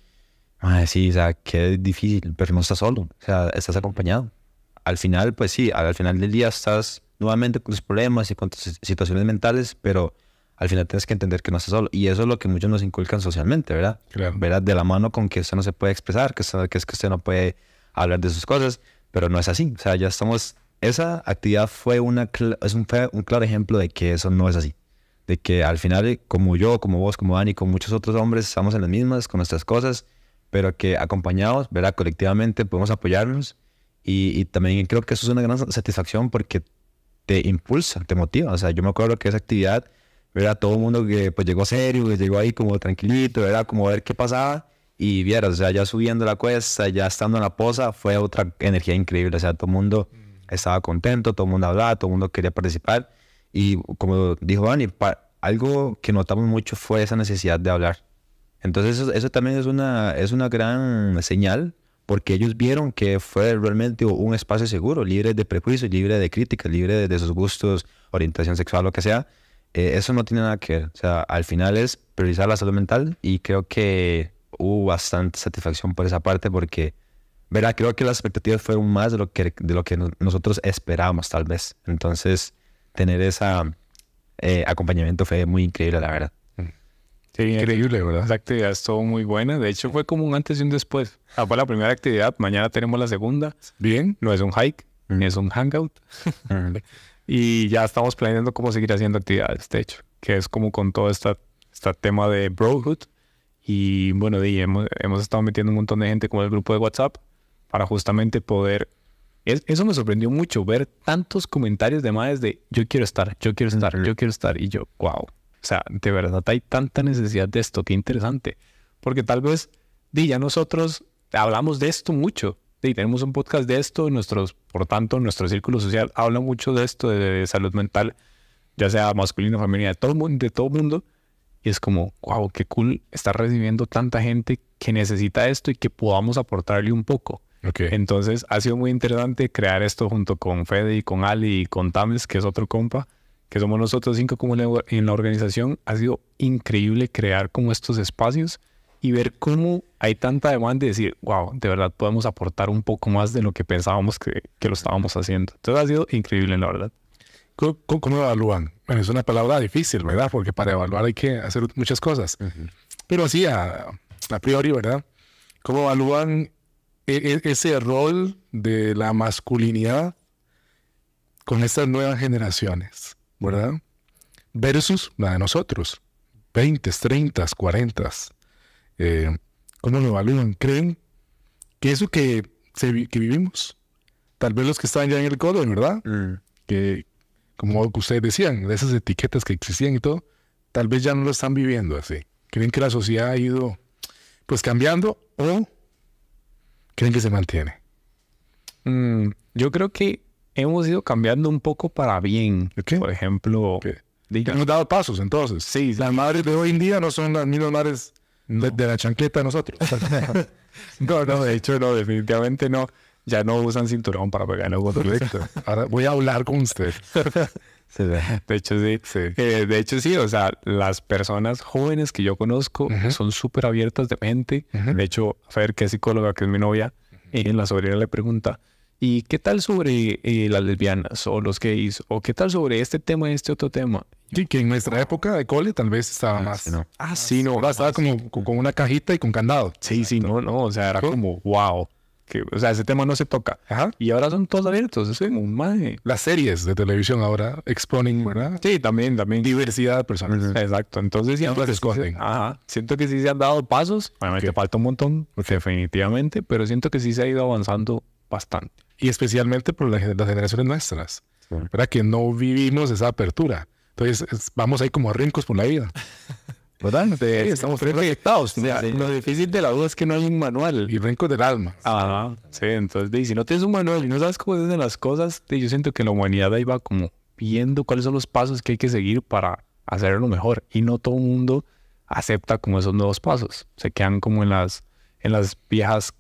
sí, o sea, qué difícil, pero no estás solo, o sea, estás acompañado. Al final, pues sí, al final del día estás nuevamente con tus problemas y con tus situaciones mentales, pero al final tienes que entender que no estás solo. Y eso es lo que muchos nos inculcan socialmente, ¿verdad? Claro. ¿Verdad? De la mano con que usted no se puede expresar, que es que usted no puede hablar de sus cosas, pero no es así. O sea, ya estamos... Esa actividad fue un claro ejemplo de que eso no es así. De que al final, como yo, como vos, como Dani, como muchos otros hombres, estamos en las mismas, con nuestras cosas, pero que acompañados, ¿verdad? Colectivamente podemos apoyarnos. Y también creo que eso es una gran satisfacción porque te impulsa, te motiva. O sea, yo me acuerdo que esa actividad, ¿verdad? Todo el mundo que pues llegó serio, que llegó ahí como tranquilito, ¿verdad? Como a ver qué pasaba. Y vieras, o sea, ya subiendo la cuesta, ya estando en la poza, fue otra energía increíble. O sea, todo el mundo estaba contento, todo el mundo hablaba, todo el mundo quería participar. Y como dijo Dani, algo que notamos mucho fue esa necesidad de hablar. Entonces eso también es una gran señal, porque ellos vieron que fue realmente un espacio seguro, libre de prejuicios, libre de críticas, libre de sus gustos, orientación sexual, lo que sea. Eso no tiene nada que ver. O sea, al final es priorizar la salud mental, y creo que hubo bastante satisfacción por esa parte, porque, ¿verdad? Creo que las expectativas fueron más de lo que nosotros esperábamos, tal vez. Entonces, tener esa acompañamiento fue muy increíble, la verdad. Sí, Increíble, ¿verdad? esa actividad estuvo muy buena. De hecho, fue como un antes y un después. Fue la primera actividad. Mañana tenemos la segunda. Bien. No es un hike, ni es un hangout. Y ya estamos planeando cómo seguir haciendo actividades, de hecho. Que es como con todo este tema de brohood. Y bueno, hemos estado metiendo un montón de gente como el grupo de WhatsApp para justamente poder... Eso me sorprendió mucho, ver tantos comentarios de madres de yo quiero estar, yo quiero estar, yo quiero estar. Y yo, wow. O sea, de verdad hay tanta necesidad de esto, qué interesante. Porque tal vez, ya nosotros hablamos de esto mucho. Tenemos un podcast de esto, por tanto, nuestro círculo social habla mucho de esto, de salud mental, ya sea masculino, femenina, de todo mundo. Y es como, wow, qué cool estar recibiendo tanta gente que necesita esto y que podamos aportarle un poco. Okay. Entonces, ha sido muy interesante crear esto junto con Fede y con Ali y con Tames, que es otro compa, que somos nosotros 5 como en la organización. Ha sido increíble crear como estos espacios y ver cómo hay tanta demanda y decir, wow, de verdad podemos aportar un poco más de lo que pensábamos que lo estábamos haciendo. Entonces, ha sido increíble, la verdad. ¿Cómo evalúan? Bueno, es una palabra difícil, ¿verdad? Porque para evaluar hay que hacer muchas cosas. Pero así, a priori, ¿verdad? ¿Cómo evalúan ese rol de la masculinidad con estas nuevas generaciones, ¿verdad? Versus la de nosotros, 20, 30, 40. ¿Cómo lo evalúan? ¿Creen que eso que vivimos, tal vez los que estaban ya en el colo, ¿verdad? Que, como ustedes decían, de esas etiquetas que existían y todo, tal vez ya no lo están viviendo así. ¿Creen que la sociedad ha ido pues cambiando o creen que se mantiene? Yo creo que hemos ido cambiando un poco para bien. Okay. Por ejemplo, hemos dado pasos entonces. Sí, las madres de hoy en día no son las mismas madres de la chancleta de nosotros. No, de hecho no, definitivamente no. Ya no usan cinturón para pegar en el botón. Ahora voy a hablar con usted. De hecho, sí. De hecho, sí. O sea, las personas jóvenes que yo conozco son súper abiertas de mente. De hecho, Fer, que es psicóloga, que es mi novia, la sobrina le pregunta, ¿y qué tal sobre las lesbianas o los gays? ¿O qué tal sobre este tema y este otro tema? Sí, que en nuestra época de cole tal vez estaba más. Sí, no. Estaba como con una cajita y con candado. Sí, no. O sea, era como, wow. O sea, ese tema no se toca. Ajá. Y ahora son todos abiertos. Es como un mae. Las series de televisión ahora exponen, ¿verdad? Sí, también. Diversidad de personas. Exacto. Entonces, siento que escogen. Siento que sí se han dado pasos. Obviamente falta un montón, definitivamente, pero siento que sí se ha ido avanzando bastante. Y especialmente por las generaciones nuestras, ¿verdad? Que no vivimos esa apertura. Entonces, vamos ahí como rincos por la vida. ¿Verdad? Sí, estamos proyectados. Lo difícil de la duda es que no hay un manual. Y rincos del alma. Sí, entonces, si no tienes un manual y no sabes cómo se hacen las cosas, yo siento que la humanidad ahí va como viendo cuáles son los pasos que hay que seguir para hacerlo mejor. Y no todo el mundo acepta como esos nuevos pasos. Se quedan como en las viejas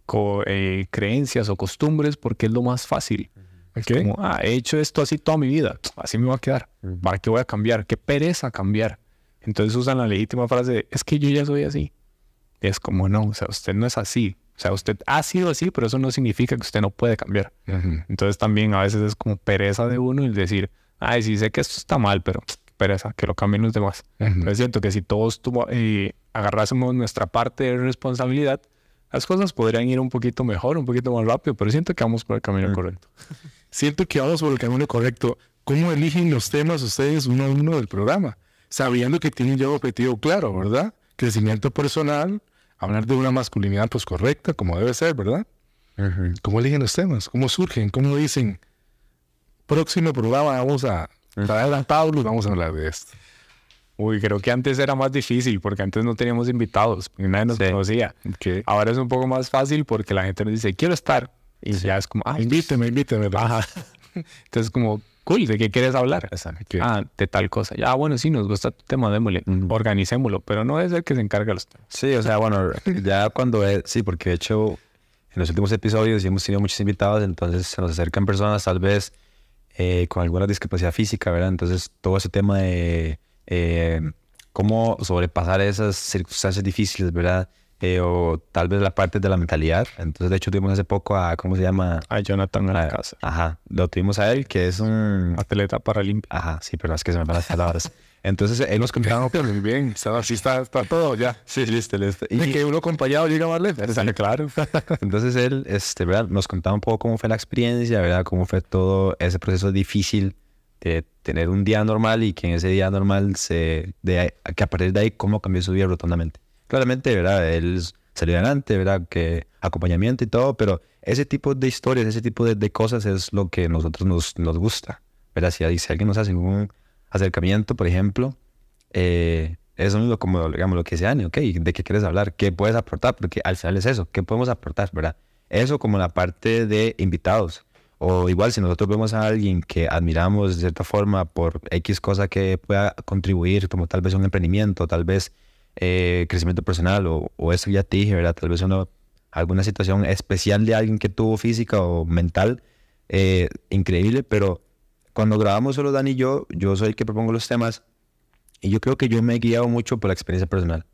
creencias o costumbres porque es lo más fácil. Okay. Como, he hecho esto así toda mi vida, así me va a quedar. ¿Para qué voy a cambiar? Qué pereza cambiar. Entonces usan la legítima frase de, es que yo ya soy así. Y es como, no, o sea, usted no es así. O sea, usted ha sido así, pero eso no significa que usted no puede cambiar. Entonces también a veces es como pereza de uno el decir, sí sé que esto está mal, pero pereza, que lo cambien los demás. Entonces siento que si todos agarrásemos nuestra parte de responsabilidad, las cosas podrían ir un poquito mejor, un poquito más rápido, pero siento que vamos por el camino correcto. Siento que vamos por el camino correcto. ¿Cómo eligen los temas ustedes uno a uno del programa? Sabiendo que tienen ya un objetivo claro, ¿verdad? Crecimiento personal, hablar de una masculinidad pues correcta, como debe ser, ¿verdad? ¿Cómo eligen los temas? ¿Cómo surgen? ¿Cómo dicen? Próximo programa vamos a traer a Pablo y vamos a hablar de esto. Uy, creo que antes era más difícil porque antes no teníamos invitados, porque nadie nos conocía. Okay. Ahora es un poco más fácil porque la gente nos dice, quiero estar. Y ya es como, invíteme. Ajá. Entonces como, cool, ¿de qué quieres hablar? Okay. De tal cosa. Ya, bueno, sí, nos gusta tu tema, démosle, organicémoslo, pero no es el que se encarga de los temas. Sí, o sea, bueno, ya cuando sí, porque de hecho en los últimos episodios hemos tenido muchos invitados, entonces se nos acercan personas tal vez con alguna discapacidad física, ¿verdad? Entonces todo ese tema de cómo sobrepasar esas circunstancias difíciles, ¿verdad? o tal vez la parte de la mentalidad. Entonces, de hecho, tuvimos hace poco a, ¿cómo se llama? A Jonathan Alcázar, Ajá, lo tuvimos a él, que es un... atleta paralímpico. Ajá, sí, pero es que se me van las palabras. Entonces, él nos contaba... Muy bien, está todo ya. Sí, listo. Y que uno acompañado llega más lejos. Claro. Entonces él, ¿verdad? Nos contaba un poco cómo fue la experiencia, ¿verdad? Cómo fue todo ese proceso difícil de tener un día normal y que en ese día normal que a partir de ahí cómo cambió su vida rotundamente. Claramente, ¿verdad? Él salió adelante, ¿verdad? Que acompañamiento y todo, pero ese tipo de historias, ese tipo de cosas es lo que a nosotros nos gusta, ¿verdad? Si alguien nos hace un acercamiento, por ejemplo, eso es como, digamos, lo que sea, ¿ok? ¿De qué quieres hablar? ¿Qué puedes aportar? Porque al final es eso, ¿qué podemos aportar, verdad? Eso como la parte de invitados. O igual, si nosotros vemos a alguien que admiramos de cierta forma por X cosa que pueda contribuir, como tal vez un emprendimiento, tal vez crecimiento personal, o eso ya te dije, ¿verdad? Tal vez alguna situación especial de alguien que tuvo física o mental, increíble, pero cuando grabamos solo Dani y yo soy el que propongo los temas y yo creo que yo me he guiado mucho por la experiencia personal.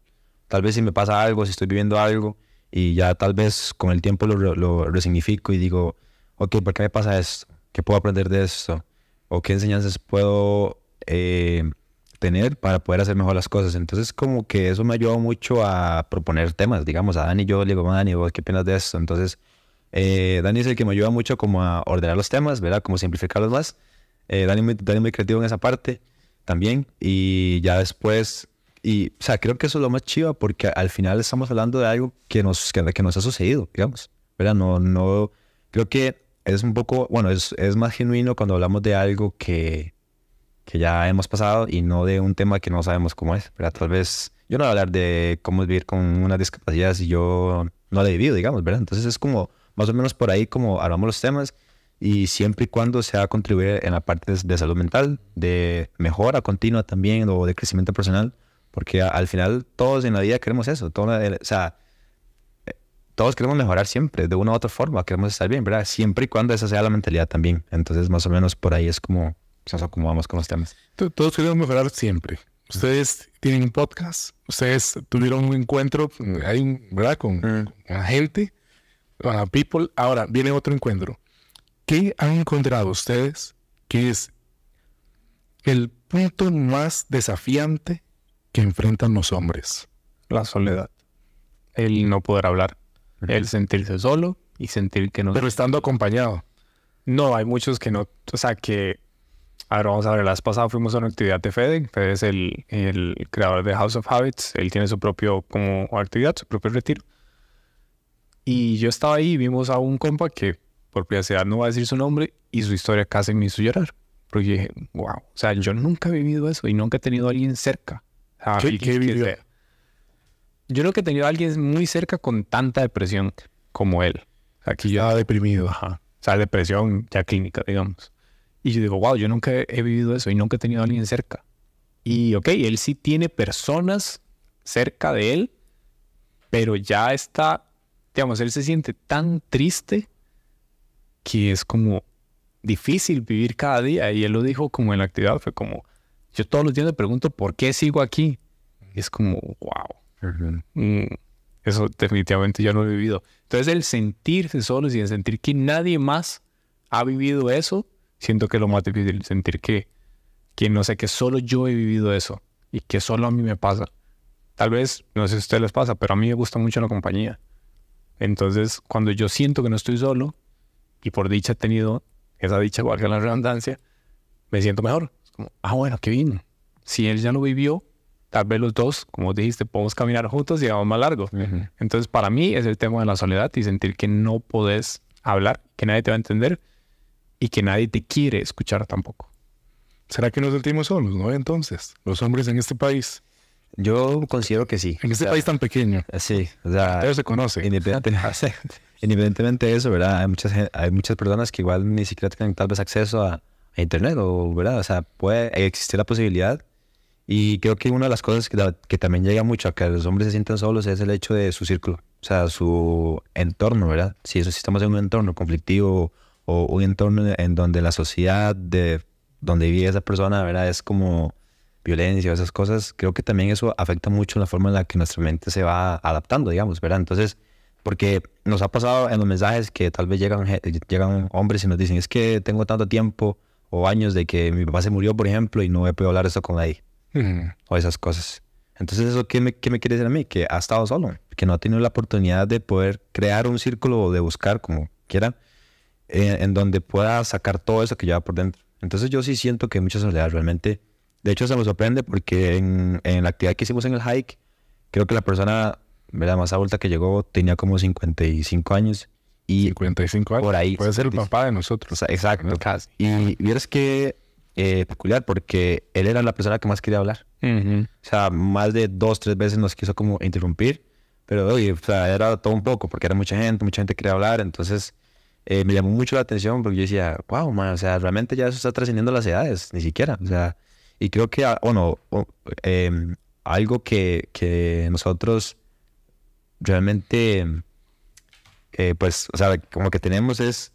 Tal vez si me pasa algo, si estoy viviendo algo y ya tal vez con el tiempo lo resignifico y digo, ok, ¿por qué me pasa esto? ¿Qué puedo aprender de esto? ¿O qué enseñanzas puedo tener para poder hacer mejor las cosas? Entonces como que eso me ha ayudado mucho a proponer temas. Digamos, a Dani yo le digo, Dani, ¿vos qué opinas de esto? Entonces Dani es el que me ayuda mucho como a ordenar los temas, ¿verdad? Como simplificarlos más. Dani muy creativo en esa parte también. Y ya después, o sea, creo que eso es lo más chiva porque al final estamos hablando de algo que nos ha sucedido, digamos, ¿verdad? No, creo que es un poco, bueno, es más genuino cuando hablamos de algo que ya hemos pasado y no de un tema que no sabemos cómo es, ¿verdad? Tal vez yo no voy a hablar de cómo vivir con una discapacidad si yo no la he vivido, digamos, ¿verdad? Entonces es como más o menos por ahí como hablamos los temas y siempre y cuando sea contribuir en la parte de salud mental, de mejora continua también o de crecimiento personal, porque al final todos en la vida queremos eso, o sea, todos queremos mejorar siempre, de una u otra forma, queremos estar bien, ¿verdad? Siempre y cuando esa sea la mentalidad también. Entonces más o menos por ahí es como nos acomodamos con los temas. Todos queremos mejorar siempre. Ustedes tienen un podcast, ustedes tuvieron un encuentro, ¿verdad? Con la gente, con la people. Ahora viene otro encuentro. ¿Qué han encontrado ustedes que es el punto más desafiante que enfrentan los hombres? La soledad. El no poder hablar. El sentirse solo y sentir que no... Pero estando acompañado. No, hay muchos que no... O sea, que... A ver, vamos a ver. La vez pasada fuimos a una actividad de Fede. Fede es el creador de House of Habits. Él tiene su propio como actividad, su propio retiro. Y yo estaba ahí y vimos a un compa que, por privacidad no va a decir su nombre, y su historia casi me hizo llorar. Porque dije, wow. O sea, yo nunca he vivido eso y nunca he tenido a alguien cerca. O sea, ¿Qué vivió? Yo creo que he tenido a alguien muy cerca con tanta depresión como él. O sea, que yo... Estaba deprimido. Ajá. O sea, depresión ya clínica, digamos. Y yo digo, wow, yo nunca he vivido eso y nunca he tenido a alguien cerca. Y ok, él sí tiene personas cerca de él, pero ya está, digamos, él se siente tan triste que es como difícil vivir cada día. Y él lo dijo como en la actividad, fue como, yo todos los días me pregunto, ¿por qué sigo aquí? Y es como, wow. Eso definitivamente yo no he vivido. Entonces el sentirse solo y el sentir que nadie más ha vivido eso, siento que es lo más difícil. Sentir que no sé, que solo yo he vivido eso y que solo a mí me pasa. Tal vez, no sé si a ustedes les pasa, pero a mí me gusta mucho la compañía. Entonces, cuando yo siento que no estoy solo y por dicha he tenido esa dicha, valga la redundancia, me siento mejor. Es como, bueno, qué bien. Si él ya lo vivió, tal vez los dos, como dijiste, podemos caminar juntos y vamos más largo. Entonces, para mí es el tema de la soledad y sentir que no podés hablar, que nadie te va a entender y que nadie te quiere escuchar tampoco. ¿Será que nos sentimos solos, no? Entonces, los hombres en este país. Yo considero que sí. En este país tan pequeño. Sí, o sea... Ellos se conocen. Independientemente de eso, ¿verdad? Hay muchas personas que igual ni siquiera tienen tal vez acceso a internet, o, ¿verdad? O sea, puede existir la posibilidad. Y creo que una de las cosas que también llega mucho a que los hombres se sientan solos es el hecho de su círculo. O sea, si estamos en un entorno conflictivo o un entorno en donde la sociedad de donde vive esa persona, ¿verdad? Es como violencia o esas cosas, creo que también eso afecta mucho la forma en la que nuestra mente se va adaptando, digamos, ¿verdad? Entonces, porque nos ha pasado en los mensajes que tal vez llegan hombres y nos dicen, es que tengo tanto tiempo o años de que mi papá se murió, por ejemplo, y no he podido hablar eso con nadie. O esas cosas. Entonces, ¿eso qué me quiere decir a mí? Que ha estado solo, que no ha tenido la oportunidad de poder crear un círculo o de buscar, como quiera, en donde pueda sacar todo eso que lleva por dentro. Entonces, yo sí siento que hay mucha soledad realmente. De hecho, se me sorprende porque en la actividad que hicimos en el hike, creo que la persona, ¿verdad?, más adulta que llegó tenía como 55 años. Y 55 años. por ahí. Puede ser el papá de nosotros. O sea, exacto. Casi. Y vieras que peculiar, porque él era la persona que más quería hablar. O sea, más de 2, 3 veces nos quiso como interrumpir, pero oye, o sea, era todo un poco, porque era mucha gente quería hablar. Entonces me llamó mucho la atención, porque yo decía, wow, man, o sea, realmente ya eso está trascendiendo las edades, ni siquiera. O sea, y creo que, algo que nosotros realmente, pues, o sea, como que tenemos es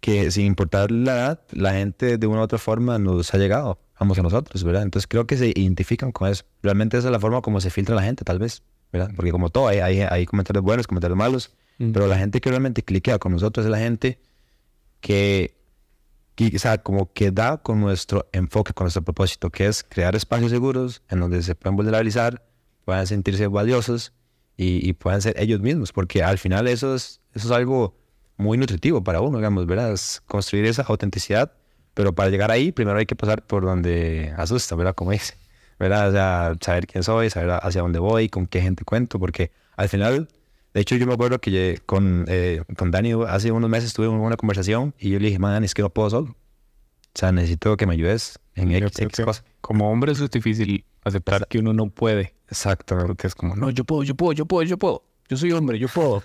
que sin importar la edad, la gente de una u otra forma nos ha llegado, vamos, a nosotros, ¿verdad? Entonces creo que se identifican con eso. Realmente esa es la forma como se filtra la gente, tal vez, ¿verdad? Porque como todo, hay comentarios buenos, comentarios malos, pero la gente que realmente cliquea con nosotros es la gente que, o sea, como que da con nuestro enfoque, con nuestro propósito, que es crear espacios seguros en donde se puedan vulnerabilizar, puedan sentirse valiosos y puedan ser ellos mismos, porque al final eso es algo muy nutritivo para uno, digamos, ¿verdad? Es construir esa autenticidad, pero para llegar ahí primero hay que pasar por donde asusta, ¿verdad? Como dice, ¿verdad? O sea, saber quién soy, saber hacia dónde voy, con qué gente cuento, porque al final, de hecho yo me acuerdo que con Dani hace unos meses tuve una conversación y yo le dije, man, es que no puedo solo. O sea, necesito que me ayudes en X cosas. Como hombre eso es difícil aceptar que uno no puede. Exacto. Porque es como, no, yo puedo. Yo soy hombre, yo puedo.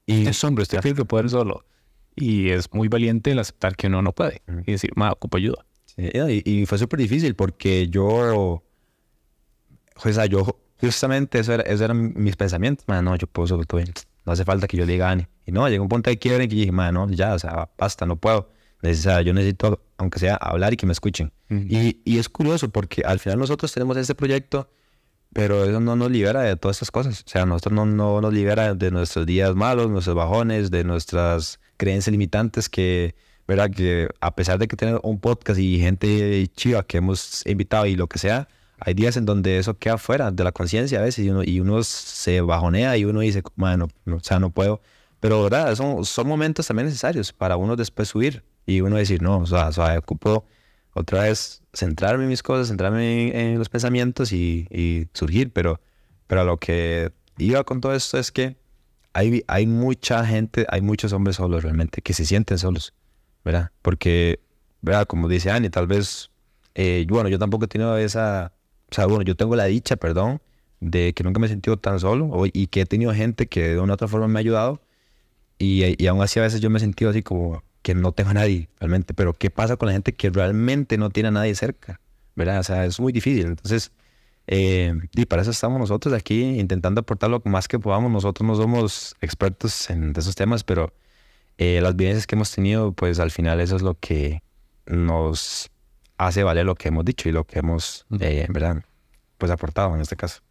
Y es hombre, usted tiene que poder solo. Y es muy valiente el aceptar que uno no puede. Y decir, ocupo ayuda. Sí, y fue súper difícil porque yo justamente eso eran mis pensamientos. Man, no, yo puedo solo, todo bien. No hace falta que yo le gane. Y no, llegó un punto de quiebre en que dije, man, no, ya, o sea, basta, no puedo. O sea, yo necesito, aunque sea, hablar y que me escuchen. Y es curioso porque al final nosotros tenemos este proyecto, pero eso no nos libera de todas estas cosas. O sea, nosotros no nos libera de nuestros días malos, nuestros bajones, de nuestras creencias limitantes que, ¿verdad? Que a pesar de que tenemos un podcast y gente chiva que hemos invitado y lo que sea, hay días en donde eso queda fuera de la conciencia a veces y uno se bajonea y uno dice, bueno, o sea, no puedo. Pero, ¿verdad? Son momentos también necesarios para uno después subir y uno decir, no, o sea, ocupo otra vez centrarme en mis cosas, centrarme en los pensamientos y surgir, pero a lo que iba con todo esto es que hay mucha gente, hay muchos hombres solos realmente que se sienten solos, ¿verdad? Porque, ¿verdad? Como dice Ani, tal vez, yo tampoco he tenido esa, o sea, yo tengo la dicha, perdón, de que nunca me he sentido tan solo y que he tenido gente que de una u otra forma me ha ayudado y aún así a veces yo me he sentido así como que no tengo a nadie realmente, pero ¿qué pasa con la gente que realmente no tiene a nadie cerca? ¿Verdad? O sea, es muy difícil. Entonces, y para eso estamos nosotros aquí intentando aportar lo más que podamos. Nosotros no somos expertos en esos temas, pero las vivencias que hemos tenido, pues al final eso es lo que nos hace valer lo que hemos dicho y lo que hemos, ¿verdad? Pues aportado en este caso.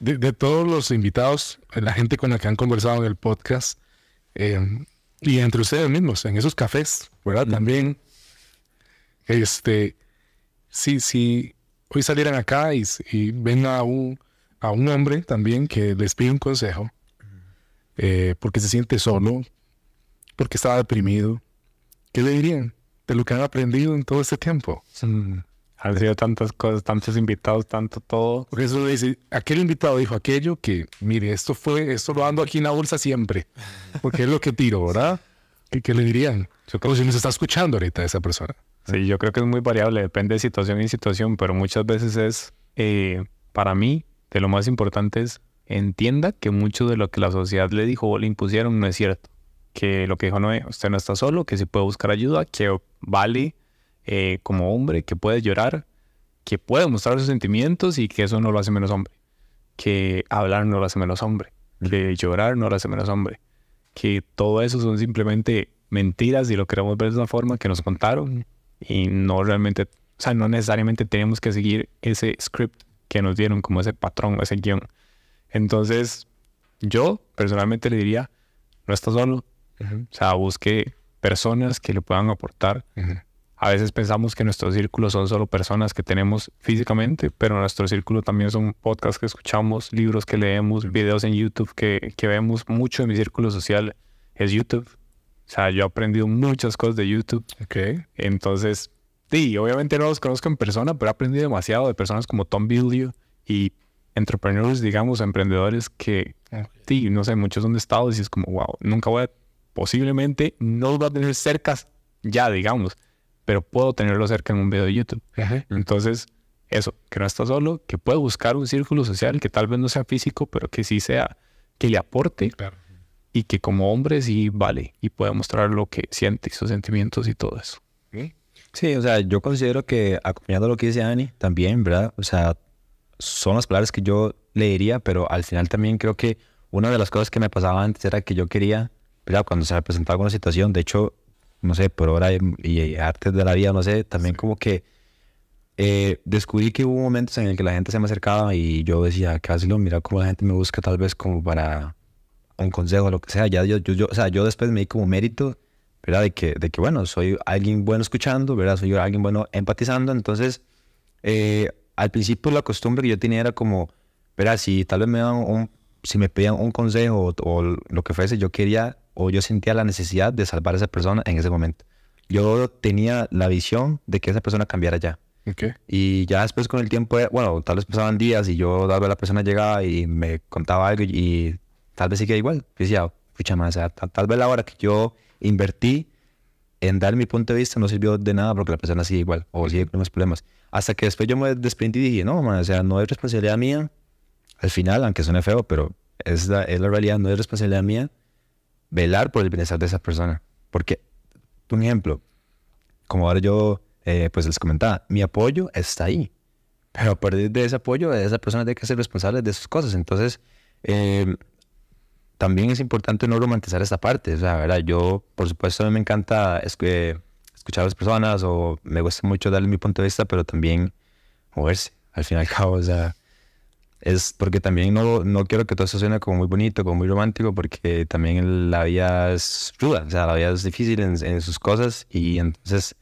De todos los invitados, la gente con la que han conversado en el podcast, y entre ustedes mismos, en esos cafés, ¿verdad? También, si hoy salieran acá y ven a un hombre también que les pide un consejo, porque se siente solo, porque estaba deprimido, ¿qué le dirían de lo que han aprendido en todo este tiempo? Han sido tantas cosas, tantos invitados, tanto todo. Porque eso le dice, aquel invitado dijo aquello que, mire, esto lo ando aquí en la bolsa siempre, porque es lo que tiro, ¿verdad? ¿Qué le dirían? Yo creo que si nos está escuchando ahorita esa persona. Sí, yo creo que es muy variable, depende de situación en situación, pero muchas veces es, para mí, de lo más importante es, entienda que mucho de lo que la sociedad le dijo o le impusieron no es cierto. Que lo que dijo Noé, usted no está solo, que sí puede buscar ayuda, que vale como hombre, que puede llorar, que puede mostrar sus sentimientos y que eso no lo hace menos hombre. Que hablar no lo hace menos hombre. Que llorar no lo hace menos hombre. Que todo eso son simplemente mentiras y lo queremos ver de una forma que nos contaron y no realmente, o sea, no necesariamente tenemos que seguir ese script que nos dieron, como ese patrón, ese guión. Entonces, yo personalmente le diría, no estás solo. O sea, busque personas que le puedan aportar. A veces pensamos que nuestros círculos son solo personas que tenemos físicamente, pero nuestro círculo también son podcasts que escuchamos, libros que leemos, videos en YouTube que vemos. Mucho de mi círculo social es YouTube. O sea, yo he aprendido muchas cosas de YouTube. Entonces, sí, obviamente no los conozco en persona, pero he aprendido demasiado de personas como Tom Bilyeu y entrepreneurs, digamos, emprendedores que, sí, no sé, muchos son de Estados y es como, wow, nunca voy a, posiblemente no los voy a tener cerca ya, digamos, pero puedo tenerlo cerca en un video de YouTube. Entonces, eso, que no está solo, que puede buscar un círculo social que tal vez no sea físico, pero que sí sea, que le aporte y que como hombre sí vale y puede mostrar lo que siente y sus sentimientos y todo eso. Sí, o sea, yo considero que acompañando lo que dice Ani también, ¿verdad? O sea, son las palabras que yo le diría, pero al final también creo que una de las cosas que me pasaba antes era que yo quería, ¿verdad? Cuando se me presentaba alguna situación, de hecho, no sé, por hora y artes de la vida, no sé, también como que descubrí que hubo momentos en el que la gente se me acercaba y yo decía, casi lo mira cómo la gente me busca tal vez como para un consejo o lo que sea. Ya o sea, yo después me di como mérito, ¿verdad? De que bueno, soy alguien bueno escuchando, ¿verdad? Soy alguien bueno empatizando. Entonces, al principio la costumbre que yo tenía era como, ¿verdad? Si tal vez si me pedían un consejo o lo que fuese, yo quería o yo sentía la necesidad de salvar a esa persona en ese momento. Yo tenía la visión de que esa persona cambiara ya. Y ya después con el tiempo, bueno, tal vez pasaban días y yo tal vez la persona llegaba y me contaba algo y tal vez sigue igual. Yo decía, pucha más, o sea, tal vez la hora que yo invertí en dar mi punto de vista no sirvió de nada porque la persona sigue igual o sigue con los problemas. Hasta que después yo me desprendí y dije, no, man, o sea, no es responsabilidad mía. Al final, aunque suene feo, pero es la realidad, no es responsabilidad mía velar por el bienestar de esa persona. Porque, un ejemplo, como ahora yo pues les comentaba, mi apoyo está ahí. Pero a partir de ese apoyo, esa persona tiene que ser responsable de sus cosas. Entonces, también es importante no romantizar esta parte. O sea, ¿verdad? Yo, por supuesto, a mí me encanta escuchar a las personas o me gusta mucho darle mi punto de vista, pero también moverse. Al fin y al cabo, o sea, es porque también no quiero que todo eso suene como muy bonito, como muy romántico, porque también la vida es ruda, o sea, la vida es difícil en sus cosas y entonces,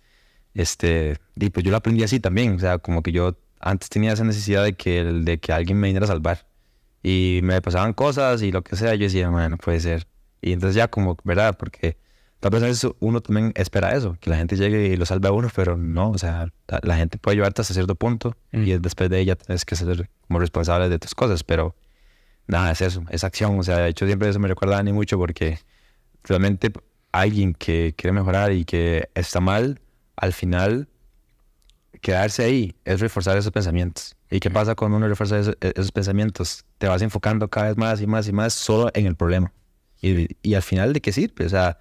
y pues yo lo aprendí así también, o sea, como que yo antes tenía esa necesidad de que alguien me viniera a salvar y me pasaban cosas y lo que sea, yo decía, man, no puede ser. Y entonces ya como, ¿verdad? Porque tal vez a veces uno también espera eso, que la gente llegue y lo salve a uno, pero no, o sea, la gente puede ayudarte hasta cierto punto y después de ella tienes que ser como responsable de tus cosas, pero nada, es eso, es acción. O sea, de hecho siempre eso me recuerda a Dani mucho porque realmente alguien que quiere mejorar y que está mal, al final quedarse ahí es reforzar esos pensamientos. ¿Y qué pasa cuando uno refuerza esos pensamientos? Te vas enfocando cada vez más y más y más solo en el problema. Y al final, ¿de qué sirve? O sea,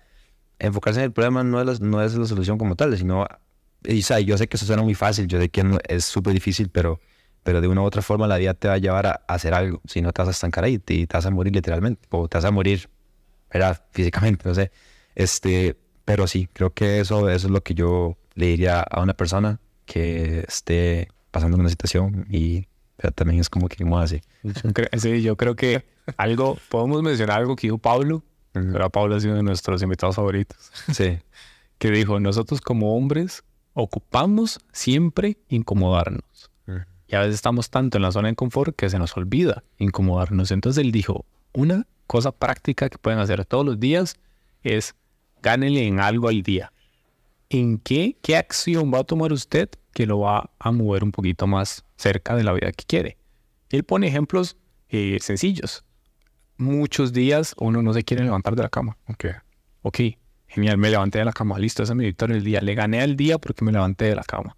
enfocarse en el problema no es la solución como tal, sino... Y, o sea, yo sé que eso suena muy fácil, yo sé que es súper difícil, pero de una u otra forma la vida te va a llevar a hacer algo. Si no, te vas a estancar ahí y te vas a morir literalmente, o te vas a morir, ¿verdad? Físicamente, no sé. Pero sí, creo que eso es lo que yo le diría a una persona que esté pasando una situación pero también es como que como así. Sí, yo creo que podemos mencionar algo que dijo Pablo, pero Pablo ha sido uno de nuestros invitados favoritos. Sí. Que dijo, nosotros como hombres ocupamos siempre incomodarnos. Y a veces estamos tanto en la zona de confort que se nos olvida incomodarnos. Entonces él dijo, una cosa práctica que pueden hacer todos los días es gánenle en algo al día. ¿En qué acción va a tomar usted que lo va a mover un poquito más cerca de la vida que quiere? Él pone ejemplos sencillos. Muchos días uno no se quiere levantar de la cama. Ok, genial, me levanté de la cama. Listo, esa es mi victoria del día. Le gané al día porque me levanté de la cama.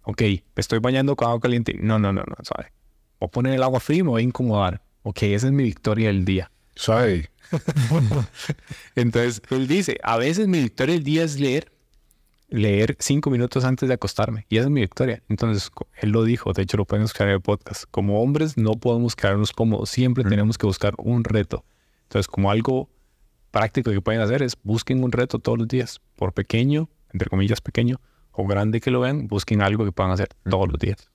Ok, me estoy bañando con agua caliente. No, ¿sabe? Voy a poner el agua fría y me voy a incomodar. Ok, esa es mi victoria del día. Suave. Entonces, él dice, a veces mi victoria del día es leer 5 minutos antes de acostarme. Y esa es mi victoria. Entonces, él lo dijo, de hecho lo pueden escuchar en el podcast. Como hombres no podemos quedarnos cómodos. Siempre tenemos que buscar un reto. Entonces, como algo práctico que pueden hacer es busquen un reto todos los días. Por pequeño, entre comillas pequeño, o grande que lo vean, busquen algo que puedan hacer todos los días.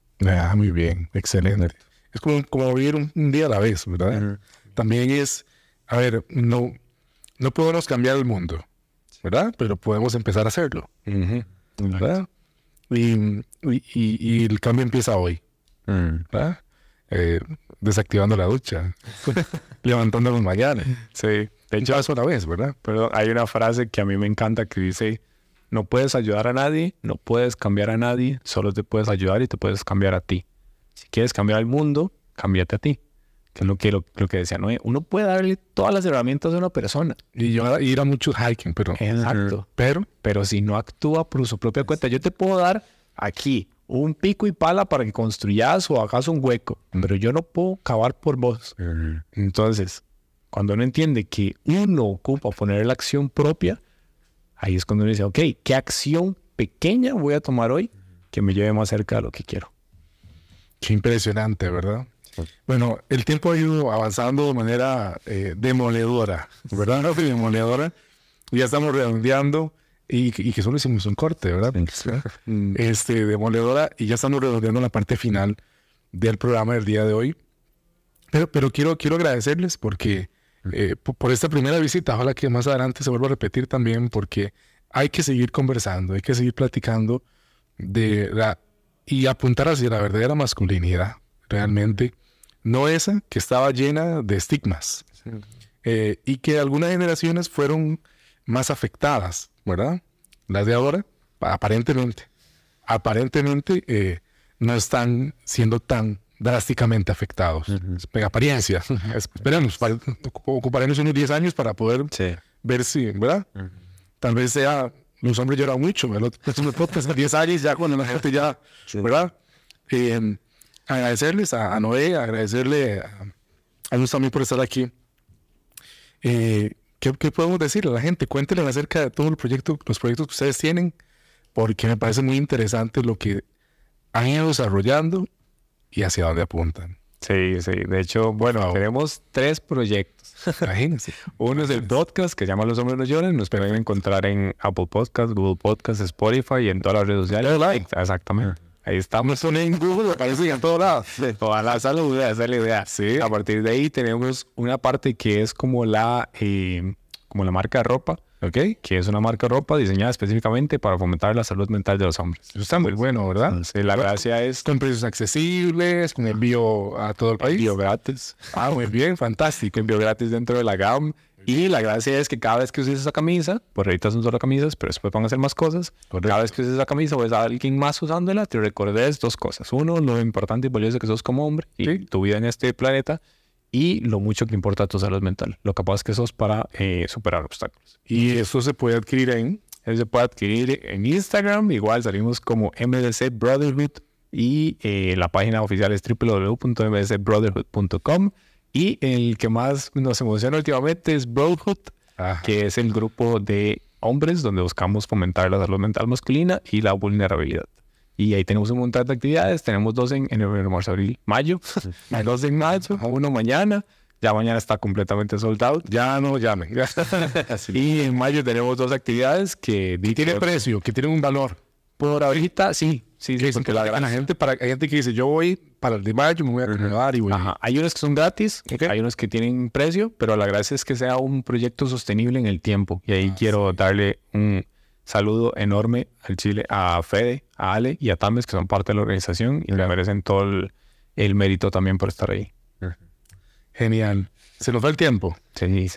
Muy bien, excelente. Es como vivir un día a la vez, ¿verdad? También es, a ver, no podemos cambiar el mundo, ¿verdad? Pero podemos empezar a hacerlo, ¿verdad? Y el cambio empieza hoy, ¿verdad? Desactivando la ducha, levantándonos mañana. Sí, de hecho, Paso a la vez, ¿verdad? pero hay una frase que a mí me encanta que dice: no puedes ayudar a nadie, no puedes cambiar a nadie, solo te puedes ayudar y te puedes cambiar a ti. Si quieres cambiar al mundo, cámbiate a ti. Que es lo que decía Noé. Uno puede darle todas las herramientas a una persona. Y yo ir a muchos hiking, pero... Exacto. Pero si no actúa por su propia cuenta, yo te puedo dar aquí un pico y pala para que construyas o hagas un hueco, pero yo no puedo cavar por vos. Entonces, cuando uno entiende que uno ocupa poner la acción propia, ahí es cuando uno dice, ok, ¿qué acción pequeña voy a tomar hoy que me lleve más cerca de lo que quiero? Qué impresionante, ¿verdad? Bueno, el tiempo ha ido avanzando de manera demoledora, ¿verdad? Demoledora. Ya estamos redondeando y que solo hicimos un corte, ¿verdad? Demoledora, y ya estamos redondeando la parte final del programa del día de hoy. Pero quiero agradecerles porque por esta primera visita, ojalá que más adelante se vuelva a repetir también, porque hay que seguir conversando, hay que seguir platicando y apuntar hacia la verdadera masculinidad, realmente. No esa que estaba llena de estigmas. Y que algunas generaciones fueron más afectadas, ¿verdad? Las de ahora, aparentemente no están siendo tan drásticamente afectados. En apariencia. Esperemos, ocuparemos unos 10 años para poder ver si, ¿verdad? Tal vez los hombres lloran mucho, ¿verdad? Los podcasts a 10 años ya cuando la gente ya, ¿verdad? Agradecerles a Noé, agradecerle a Luz también por estar aquí. ¿Qué podemos decirle a la gente? Cuéntenle acerca de todos los proyectos que ustedes tienen, porque me parece muy interesante lo que han ido desarrollando y hacia dónde apuntan. Sí. De hecho, bueno, tenemos 3 proyectos. Imagínense. Uno es el podcast que se llama Los Hombres No Lloran. Nos pueden encontrar en Apple Podcasts, Google Podcasts, Spotify y en todas las redes sociales. Exactamente. Ahí estamos. Son en Google, aparecen en todos lados. Ojalá, esa es la idea. Sí. A partir de ahí tenemos una parte que es como la marca de ropa, ¿ok? Que es una marca de ropa diseñada específicamente para fomentar la salud mental de los hombres. Eso está muy bueno, ¿verdad? Sí, la gracia es... Con precios accesibles, con envío a todo el país. Envío gratis. Muy bien, fantástico. Envío gratis dentro de la GAM. Y la gracia es que cada vez que uses esa camisa, por ahorita son solo camisas, pero después van a hacer más cosas. Correcto. Cada vez que uses esa camisa o ves a alguien más usándola, te recordes 2 cosas. Uno, lo importante y valioso que sos como hombre y tu vida en este planeta. Y lo mucho que importa tu salud mental. Lo capaz que sos para superar obstáculos. Y eso se puede adquirir en Instagram. Igual salimos como MDC Brotherhood. Y la página oficial es www.mdcbrotherhood.com. Y el que más nos emociona últimamente es Broadhood, que es el grupo de hombres donde buscamos fomentar la salud mental masculina y la vulnerabilidad. Y ahí tenemos un montón de actividades. Tenemos 2 en marzo, abril, mayo. 2 en mayo, 1 mañana. Ya mañana está completamente sold out. Ya no llamen. Y en mayo tenemos 2 actividades que tienen precio, que tienen un valor. Por ahorita, sí. Porque hay gente que dice, yo voy para el de mayo, me voy a renovar y voy. Hay unos que son gratis, hay unos que tienen precio, pero la gracia es que sea un proyecto sostenible en el tiempo. Y ahí quiero darle un saludo enorme al Chile, a Fede, a Ale y a Tames, que son parte de la organización y le merecen todo el mérito también por estar ahí. Genial. ¿Se nos va el tiempo? Sí.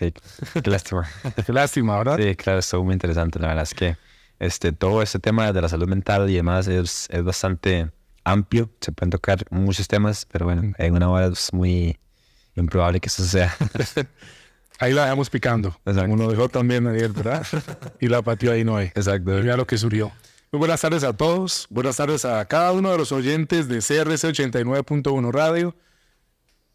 Qué lástima. Qué lástima, ¿verdad? Sí, claro, estuvo muy interesante. La verdad es que todo este tema de la salud mental y demás es bastante amplio. Se pueden tocar muchos temas, pero bueno, en una hora es muy improbable que eso sea. Ahí la dejamos picando. Exacto. Como lo dejó también ayer, ¿verdad? Y la pateó ahí Noé. Exacto. Mira lo que surgió. Muy buenas tardes a todos. Buenas tardes a cada uno de los oyentes de CRC 89.1 Radio.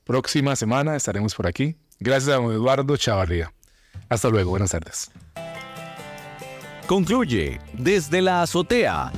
Próxima semana estaremos por aquí. Gracias a don Eduardo Chavarría. Hasta luego. Buenas tardes. Concluye Desde la Azotea,